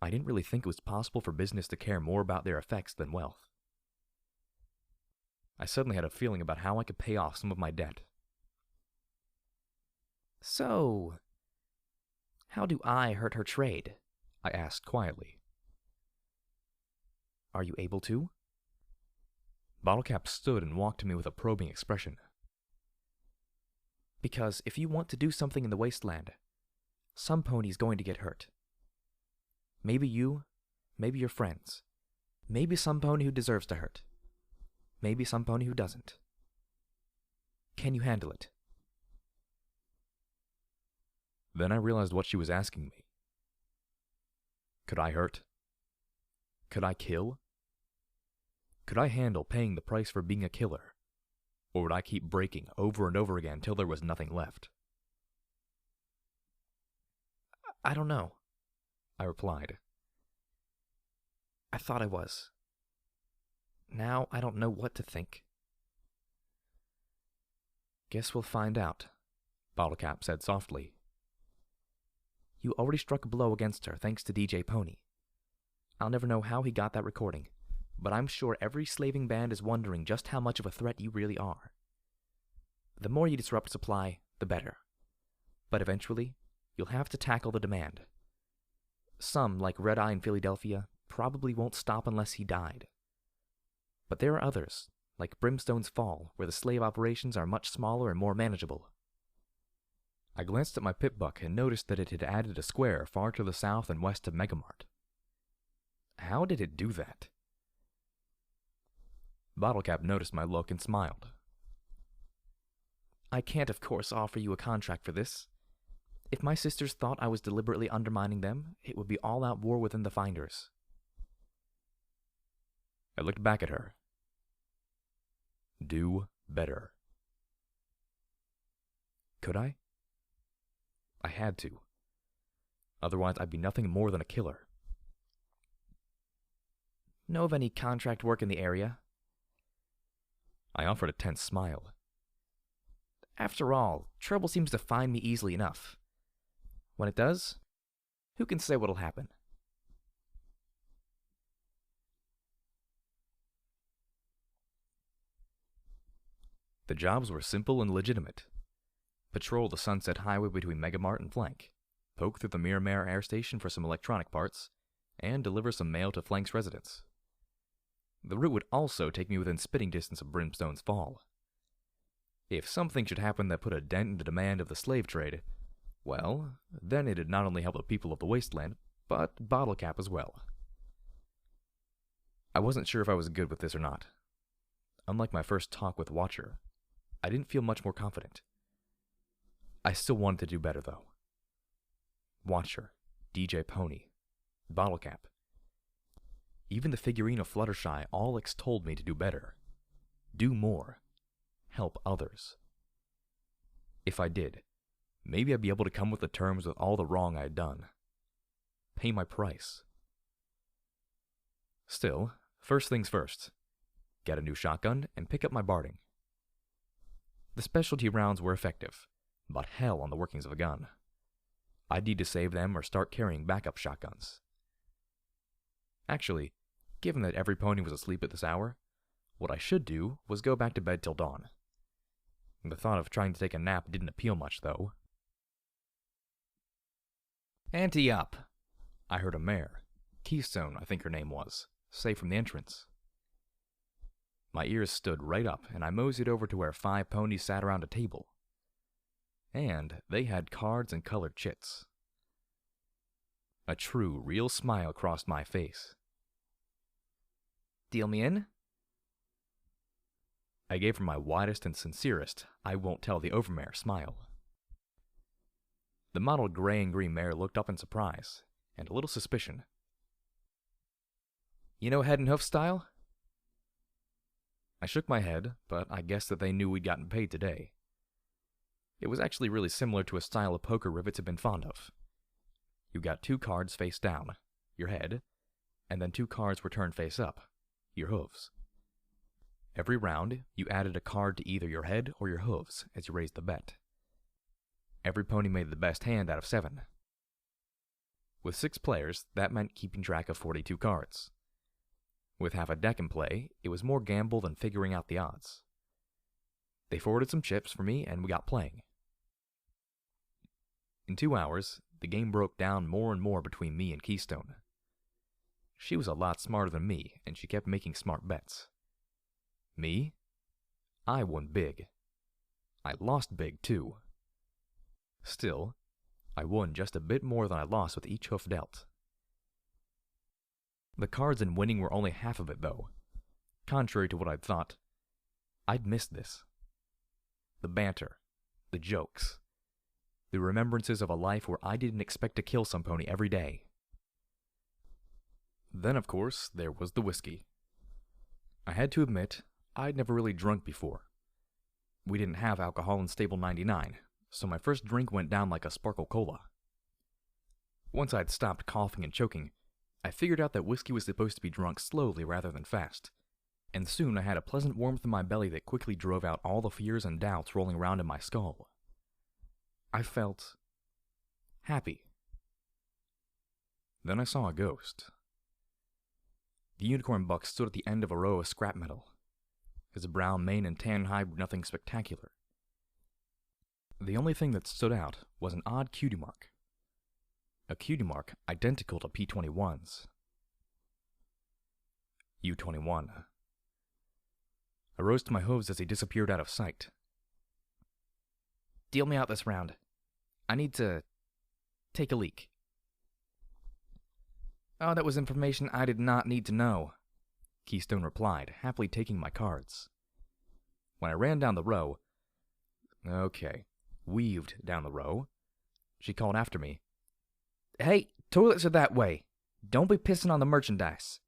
I didn't really think it was possible for business to care more about their effects than wealth. I suddenly had a feeling about how I could pay off some of my debt. So, how do I hurt her trade? I asked quietly. Are you able to? Bottlecap stood and walked to me with a probing expression. Because if you want to do something in the wasteland, some pony's going to get hurt. Maybe you, maybe your friends, maybe some pony who deserves to hurt, maybe some pony who doesn't. Can you handle it? Then I realized what she was asking me. Could I hurt? Could I kill? Could I handle paying the price for being a killer? Or would I keep breaking over and over again till there was nothing left? I don't know, I replied. I thought I was. Now I don't know what to think. Guess we'll find out, Bottlecap said softly. You already struck a blow against her thanks to DJ Pony. I'll never know how he got that recording, but I'm sure every slaving band is wondering just how much of a threat you really are. The more you disrupt supply, the better. But eventually, you'll have to tackle the demand. Some, like Red Eye in Philadelphia, probably won't stop unless he died. But there are others, like Brimstone's Fall, where the slave operations are much smaller and more manageable. I glanced at my pip-buck and noticed that it had added a square far to the south and west of Megamart. How did it do that? Bottlecap noticed my look and smiled. I can't, of course, offer you a contract for this. If my sisters thought I was deliberately undermining them, it would be all-out war within the Finders. I looked back at her. Do better. Could I? I had to. Otherwise, I'd be nothing more than a killer. Know of any contract work in the area? I offered a tense smile. After all, trouble seems to find me easily enough. When it does, who can say what'll happen? The jobs were simple and legitimate. Patrol the Sunset Highway between Megamart and Flank, poke through the Miramare Air Station for some electronic parts, and deliver some mail to Flank's residence. The route would also take me within spitting distance of Brimstone's Fall. If something should happen that put a dent in the demand of the slave trade, well, then it'd not only help the people of the wasteland, but bottle cap as well. I wasn't sure if I was good with this or not. Unlike my first talk with Watcher, I didn't feel much more confident. I still wanted to do better, though. Watcher, DJ Pony, bottle cap. Even the figurine of Fluttershy all told me to do better. Do more. Help others. If I did, maybe I'd be able to come with the terms with all the wrong I had done. Pay my price. Still, first things first. Get a new shotgun and pick up my barding. The specialty rounds were effective, but hell on the workings of a gun. I'd need to save them or start carrying backup shotguns. Actually, given that every pony was asleep at this hour, what I should do was go back to bed till dawn. The thought of trying to take a nap didn't appeal much, though. "Ante up!" I heard a mare, Keystone I think her name was, say from the entrance. My ears stood right up, and I moseyed over to where 5 ponies sat around a table. And they had cards and colored chits. A true, real smile crossed my face. "Deal me in?" I gave her my widest and sincerest, I won't tell the overmare smile. The mottled gray and green mare looked up in surprise, and a little suspicion. "You know head and hoof style?" I shook my head, but I guessed that they knew we'd gotten paid today. It was actually really similar to a style of poker Rivets had been fond of. You got 2 cards face down, your head, and then 2 cards were turned face up, your hooves. Every round, you added a card to either your head or your hooves as you raised the bet. Every pony made the best hand out of 7. With 6 players, that meant keeping track of 42 cards. With half a deck in play, it was more gamble than figuring out the odds. They forwarded some chips for me and we got playing. In 2 hours, the game broke down more and more between me and Keystone. She was a lot smarter than me, and she kept making smart bets. Me? I won big. I lost big, too. Still, I won just a bit more than I lost with each hoof dealt. The cards in winning were only half of it, though. Contrary to what I'd thought, I'd missed this. The banter, the jokes, the remembrances of a life where I didn't expect to kill some pony every day. Then, of course, there was the whiskey. I had to admit, I'd never really drunk before. We didn't have alcohol in Stable 99, so my first drink went down like a sparkle cola. Once I'd stopped coughing and choking, I figured out that whiskey was supposed to be drunk slowly rather than fast, and soon I had a pleasant warmth in my belly that quickly drove out all the fears and doubts rolling around in my skull. I felt happy. Then I saw a ghost. The unicorn buck stood at the end of a row of scrap metal. His brown mane and tan hide were nothing spectacular. The only thing that stood out was an odd cutie mark. A cutie mark identical to P21's. U21. I rose to my hooves as he disappeared out of sight. "Deal me out this round. I need to take a leak." "Oh, that was information I did not need to know," Keystone replied, happily taking my cards. When I ran down the row, weaved down the row, she called after me. "Hey, toilets are that way. Don't be pissing on the merchandise."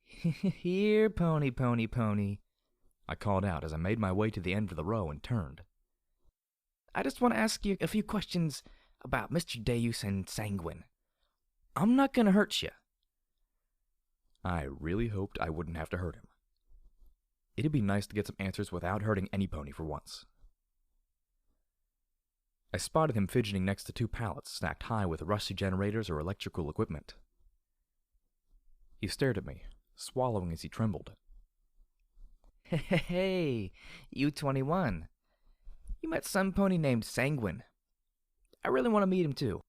"Here, pony, pony, pony," I called out as I made my way to the end of the row and turned. "I just want to ask you a few questions about Mr. Deus and Sanguine. I'm not going to hurt you." I really hoped I wouldn't have to hurt him. It'd be nice to get some answers without hurting any pony for once. I spotted him fidgeting next to 2 pallets stacked high with rusty generators or electrical equipment. He stared at me, swallowing as he trembled. "Hey, U21. You met some pony named Sanguine. I really want to meet him too."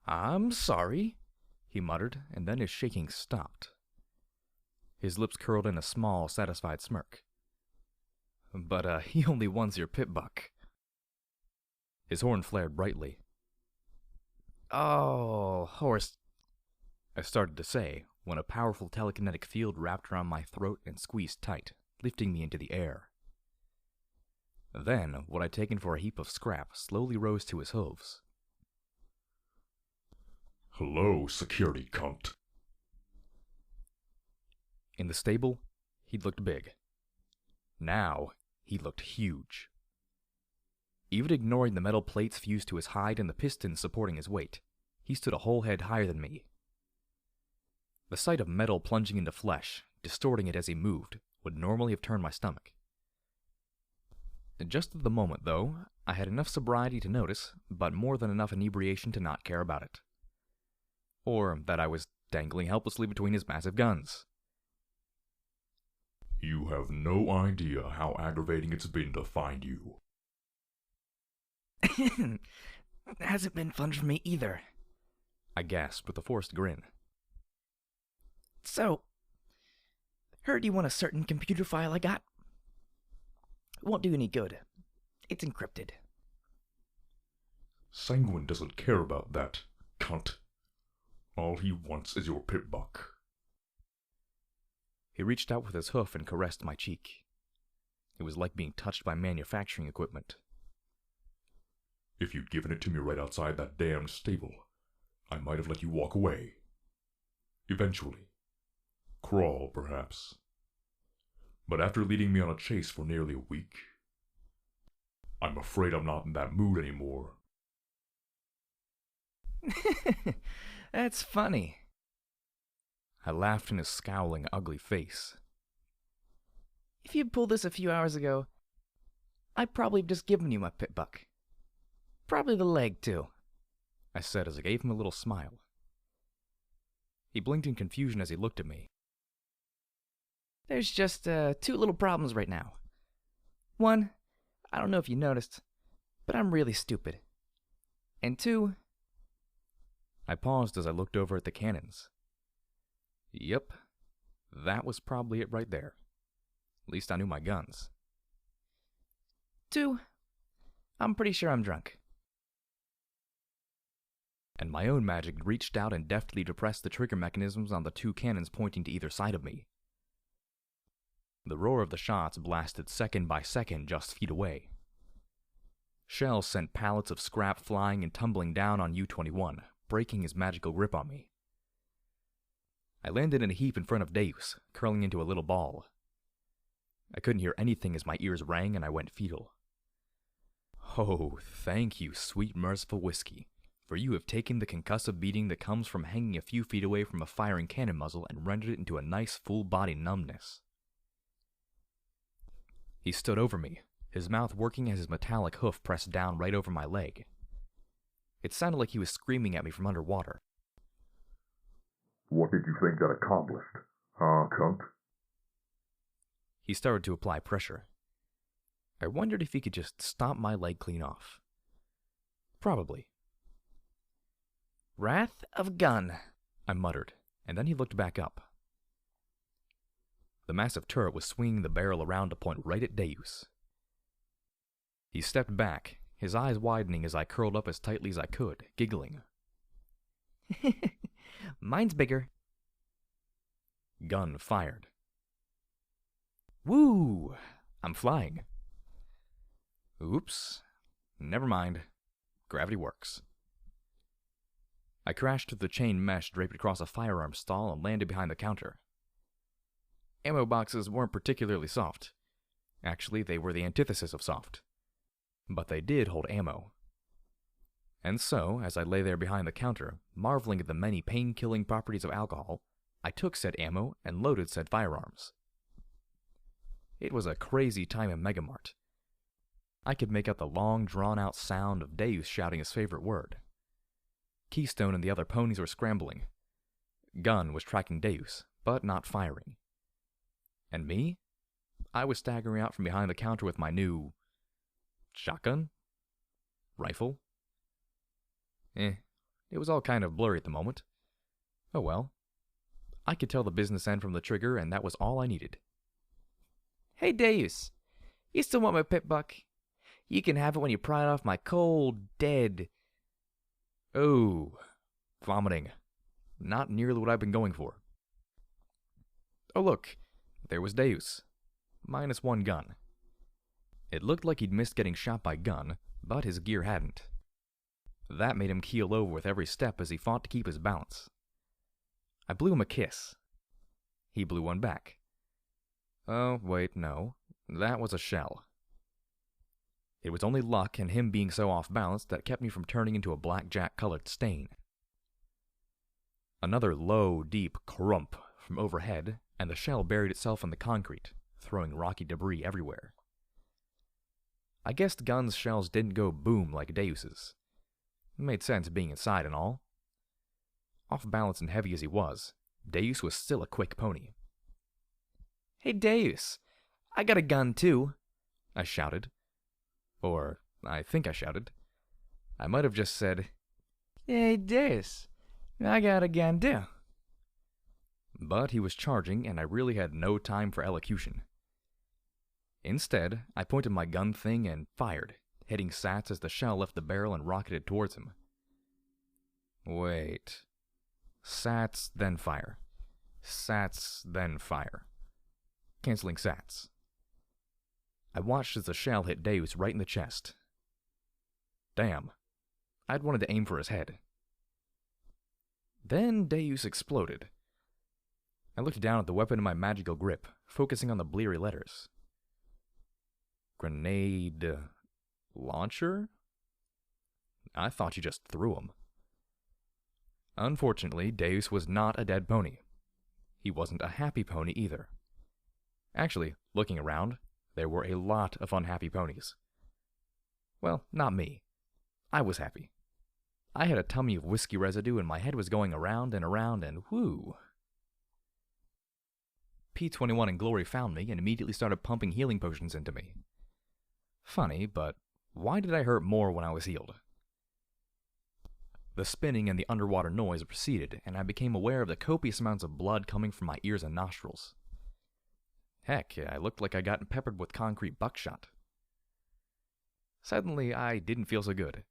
"I'm sorry," he muttered, and then his shaking stopped. His lips curled in a small, satisfied smirk. "But, he only wants your pit buck." His horn flared brightly. Oh, horse. I started to say when a powerful telekinetic field wrapped around my throat and squeezed tight, lifting me into the air. Then, what I'd taken for a heap of scrap slowly rose to his hooves. Hello, security cunt. In the stable, he looked big. Now, he looked huge. Even ignoring the metal plates fused to his hide and the pistons supporting his weight, he stood a whole head higher than me. The sight of metal plunging into flesh, distorting it as he moved, would normally have turned my stomach. Just at the moment, though, I had enough sobriety to notice, but more than enough inebriation to not care about it. Or that I was dangling helplessly between his massive guns. You have no idea how aggravating it's been to find you. Hasn't been fun for me either. I gasped with a forced grin. So, heard you want a certain computer file I got? Won't do any good. It's encrypted. Sanguine doesn't care about that, cunt. All he wants is your pit buck. He reached out with his hoof and caressed my cheek. It was like being touched by manufacturing equipment. If you'd given it to me right outside that damned stable, I might have let you walk away. Eventually. Crawl, perhaps. But after leading me on a chase for nearly a week, I'm afraid I'm not in that mood anymore. That's funny. I laughed in his scowling, ugly face. If you'd pulled this a few hours ago, I'd probably have just given you my pit buck. Probably the leg, too, I said as I gave him a little smile. He blinked in confusion as he looked at me. There's just two little problems right now. One, I don't know if you noticed, but I'm really stupid. And two... I paused as I looked over at the cannons. Yep, that was probably it right there. At least I knew my guns. Two, I'm pretty sure I'm drunk. And my own magic reached out and deftly depressed the trigger mechanisms on the two cannons pointing to either side of me. The roar of the shots blasted second by second just feet away. Shells sent pallets of scrap flying and tumbling down on U-21, breaking his magical grip on me. I landed in a heap in front of Deus, curling into a little ball. I couldn't hear anything as my ears rang and I went fetal. Oh, thank you, sweet merciful whiskey, for you have taken the concussive beating that comes from hanging a few feet away from a firing cannon muzzle and rendered it into a nice full-body numbness. He stood over me, his mouth working as his metallic hoof pressed down right over my leg. It sounded like he was screaming at me from underwater. What did you think that accomplished, huh, cunt? He started to apply pressure. I wondered if he could just stomp my leg clean off. Probably. Wrath of Gun, I muttered, and then he looked back up. The massive turret was swinging the barrel around to point right at Deus. He stepped back, his eyes widening as I curled up as tightly as I could, giggling. Mine's bigger. Gun fired. Woo! I'm flying. Oops. Never mind. Gravity works. I crashed through the chain mesh draped across a firearm stall and landed behind the counter. Ammo boxes weren't particularly soft. Actually, they were the antithesis of soft. But they did hold ammo. And so, as I lay there behind the counter, marveling at the many pain-killing properties of alcohol, I took said ammo and loaded said firearms. It was a crazy time in Megamart. I could make out the long, drawn-out sound of Deus shouting his favorite word. Keystone and the other ponies were scrambling. Gun was tracking Deus, but not firing. And me? I was staggering out from behind the counter with my new... shotgun? Rifle? It was all kind of blurry at the moment. Oh well. I could tell the business end from the trigger, and that was all I needed. Hey, Deus. You still want my pit buck? You can have it when you pry it off my cold, dead... Oh, vomiting. Not nearly what I've been going for. Oh look, there was Deus. -1 gun. It looked like he'd missed getting shot by gun, but his gear hadn't. That made him keel over with every step as he fought to keep his balance. I blew him a kiss. He blew one back. Oh, wait, no. That was a shell. It was only luck and him being so off balance that kept me from turning into a blackjack-colored stain. Another low, deep crump from overhead, and the shell buried itself in the concrete, throwing rocky debris everywhere. I guessed Gun's shells didn't go boom like Deus's. It made sense being inside and all. Off balance and heavy as he was, Deus was still a quick pony. "Hey Deus, I got a gun too," I shouted. Or, I think I shouted. I might have just said, "Hey Deus, I got a gun too." But he was charging and I really had no time for elocution. Instead, I pointed my gun thing and fired, hitting Sats as the shell left the barrel and rocketed towards him. Wait. Sats, then fire. Sats, then fire. Canceling Sats. I watched as the shell hit Deus right in the chest. Damn. I'd wanted to aim for his head. Then Deus exploded. I looked down at the weapon in my magical grip, focusing on the bleary letters. Grenade... launcher? I thought you just threw him. Unfortunately, Deus was not a dead pony. He wasn't a happy pony either. Actually, looking around, there were a lot of unhappy ponies. Well, not me. I was happy. I had a tummy of whiskey residue and my head was going around and whoo. P21 and Glory found me and immediately started pumping healing potions into me. Funny, but why did I hurt more when I was healed? The spinning and the underwater noise receded, and I became aware of the copious amounts of blood coming from my ears and nostrils. Heck, I looked like I'd gotten peppered with concrete buckshot. Suddenly, I didn't feel so good.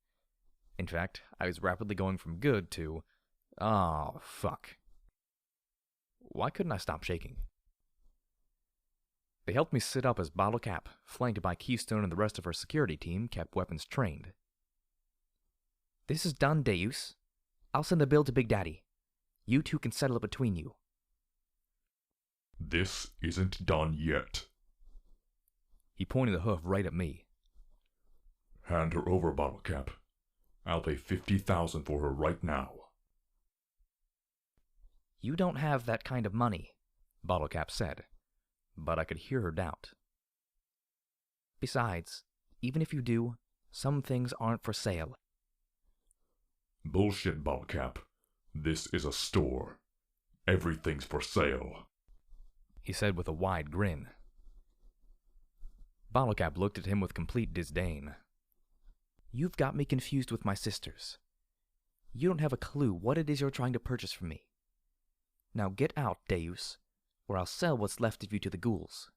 In fact, I was rapidly going from good to, oh, fuck. Why couldn't I stop shaking? They helped me sit up as Bottle Cap, flanked by Keystone and the rest of her security team, kept weapons trained. "This is done, Deus. I'll send the bill to Big Daddy. You two can settle it between you." This isn't done yet. He pointed the hoof right at me. Hand her over, Bottle Cap. I'll pay 50,000 for her right now. "You don't have that kind of money," Bottle Cap said, but I could hear her doubt. "Besides, even if you do, some things aren't for sale." Bullshit, Bottle Cap. This is a store. Everything's for sale. He said with a wide grin. Bottle Cap looked at him with complete disdain. "You've got me confused with my sisters. You don't have a clue what it is you're trying to purchase from me. Now get out, Deus, or I'll sell what's left of you to the ghouls."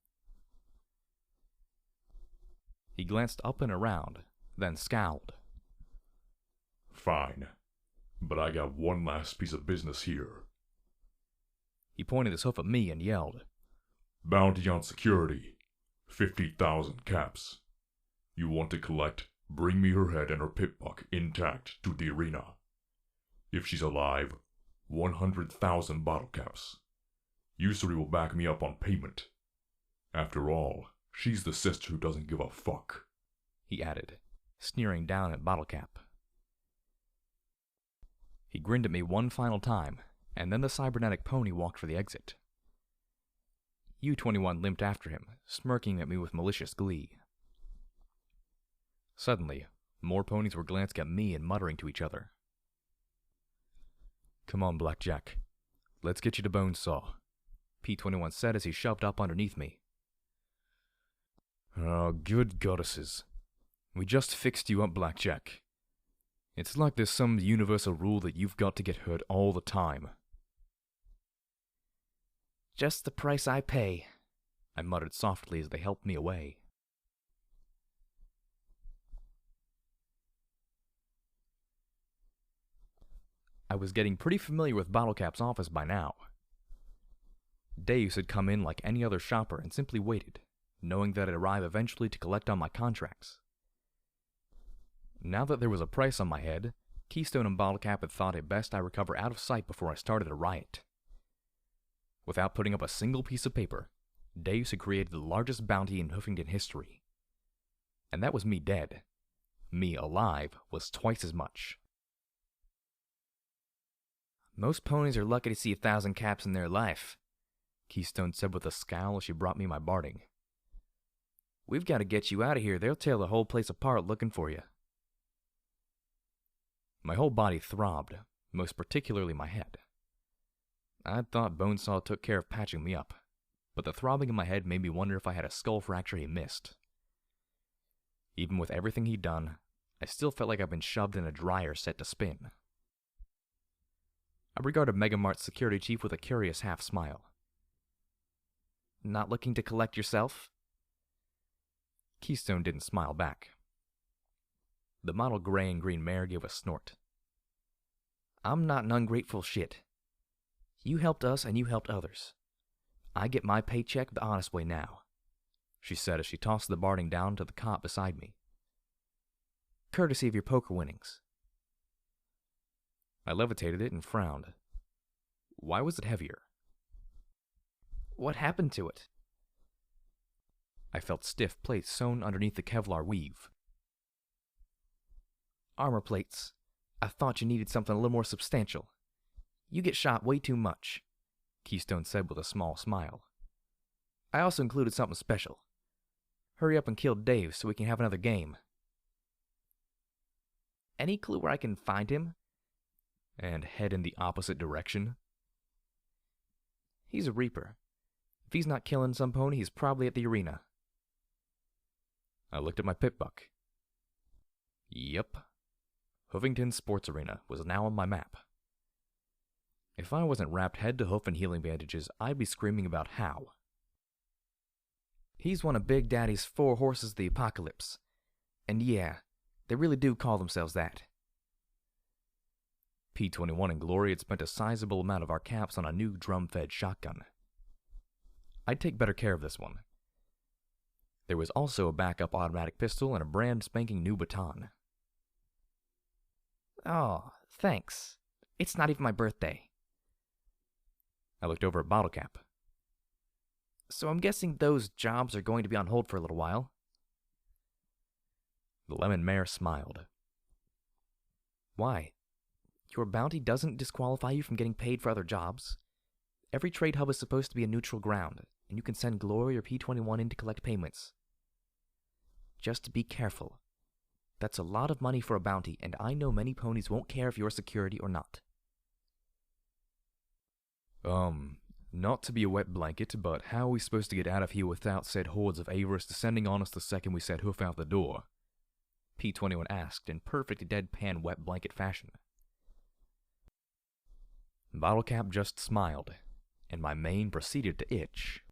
He glanced up and around, then scowled. Fine, but I got one last piece of business here. He pointed his hoof at me and yelled, Bounty on security. 50,000 caps. You want to collect, bring me her head and her pip-buck intact to the arena. If she's alive, 100,000 bottle caps. Usury will back me up on payment. After all, she's the sister who doesn't give a fuck. He added, sneering down at Bottle Cap. He grinned at me one final time, and then the cybernetic pony walked for the exit. U-21 limped after him, smirking at me with malicious glee. Suddenly, more ponies were glancing at me and muttering to each other. Come on, Blackjack. Let's get you to Bonesaw, P-21 said as he shoved up underneath me. Oh, good goddesses. We just fixed you up, Blackjack. It's like there's some universal rule that you've got to get hurt all the time. Just the price I pay, I muttered softly as they helped me away. I was getting pretty familiar with Bottlecap's office by now. Deus had come in like any other shopper and simply waited, knowing that I'd arrive eventually to collect on my contracts. Now that there was a price on my head, Keystone and Bottlecap had thought it best I recover out of sight before I started a riot. Without putting up a single piece of paper, Deus had created the largest bounty in Hoofington history. And that was me dead. Me alive was twice as much. Most ponies are lucky to see 1,000 caps in their life, Keystone said with a scowl as she brought me my barding. We've got to get you out of here. They'll tear the whole place apart looking for you. My whole body throbbed, most particularly my head. I'd thought Bonesaw took care of patching me up, but the throbbing in my head made me wonder if I had a skull fracture he missed. Even with everything he'd done, I still felt like I'd been shoved in a dryer set to spin. I regarded Megamart's security chief with a curious half-smile. Not looking to collect yourself? Keystone didn't smile back. The model gray and green mare gave a snort. I'm not an ungrateful shit. You helped us and you helped others. I get my paycheck the honest way now, she said as she tossed the barding down to the cot beside me. Courtesy of your poker winnings. I levitated it and frowned. Why was it heavier? What happened to it? I felt stiff plates sewn underneath the Kevlar weave. Armor plates. I thought you needed something a little more substantial. You get shot way too much, Keystone said with a small smile. I also included something special. Hurry up and kill Dave so we can have another game. Any clue where I can find him? And head in the opposite direction? He's a reaper. If he's not killing some pony, he's probably at the arena. I looked at my pit buck. Yep. Hoofington Sports Arena was now on my map. If I wasn't wrapped head to hoof in healing bandages, I'd be screaming about how. He's one of Big Daddy's 4 horses of the apocalypse. And yeah, they really do call themselves that. P-21 and Glory had spent a sizable amount of our caps on a new drum-fed shotgun. I'd take better care of this one. There was also a backup automatic pistol and a brand spanking new baton. Oh, thanks. It's not even my birthday. I looked over at Bottlecap. So I'm guessing those jobs are going to be on hold for a little while. The lemon mare smiled. Why? Your bounty doesn't disqualify you from getting paid for other jobs. Every trade hub is supposed to be a neutral ground, and you can send Glory or P-21 in to collect payments. Just be careful. That's a lot of money for a bounty, and I know many ponies won't care if you're security or not. Not to be a wet blanket, but how are we supposed to get out of here without said hordes of Avarice descending on us the second we set hoof out the door? P-21 asked in perfect deadpan wet blanket fashion. Bottlecap just smiled, and my mane proceeded to itch.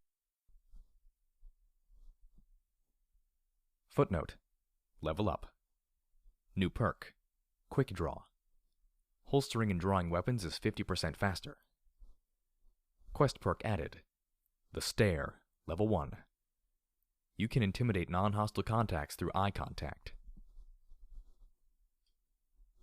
Footnote. Level up. New perk. Quick draw. Holstering and drawing weapons is 50% faster. Quest perk added. The Stare. Level 1. You can intimidate non-hostile contacts through eye contact.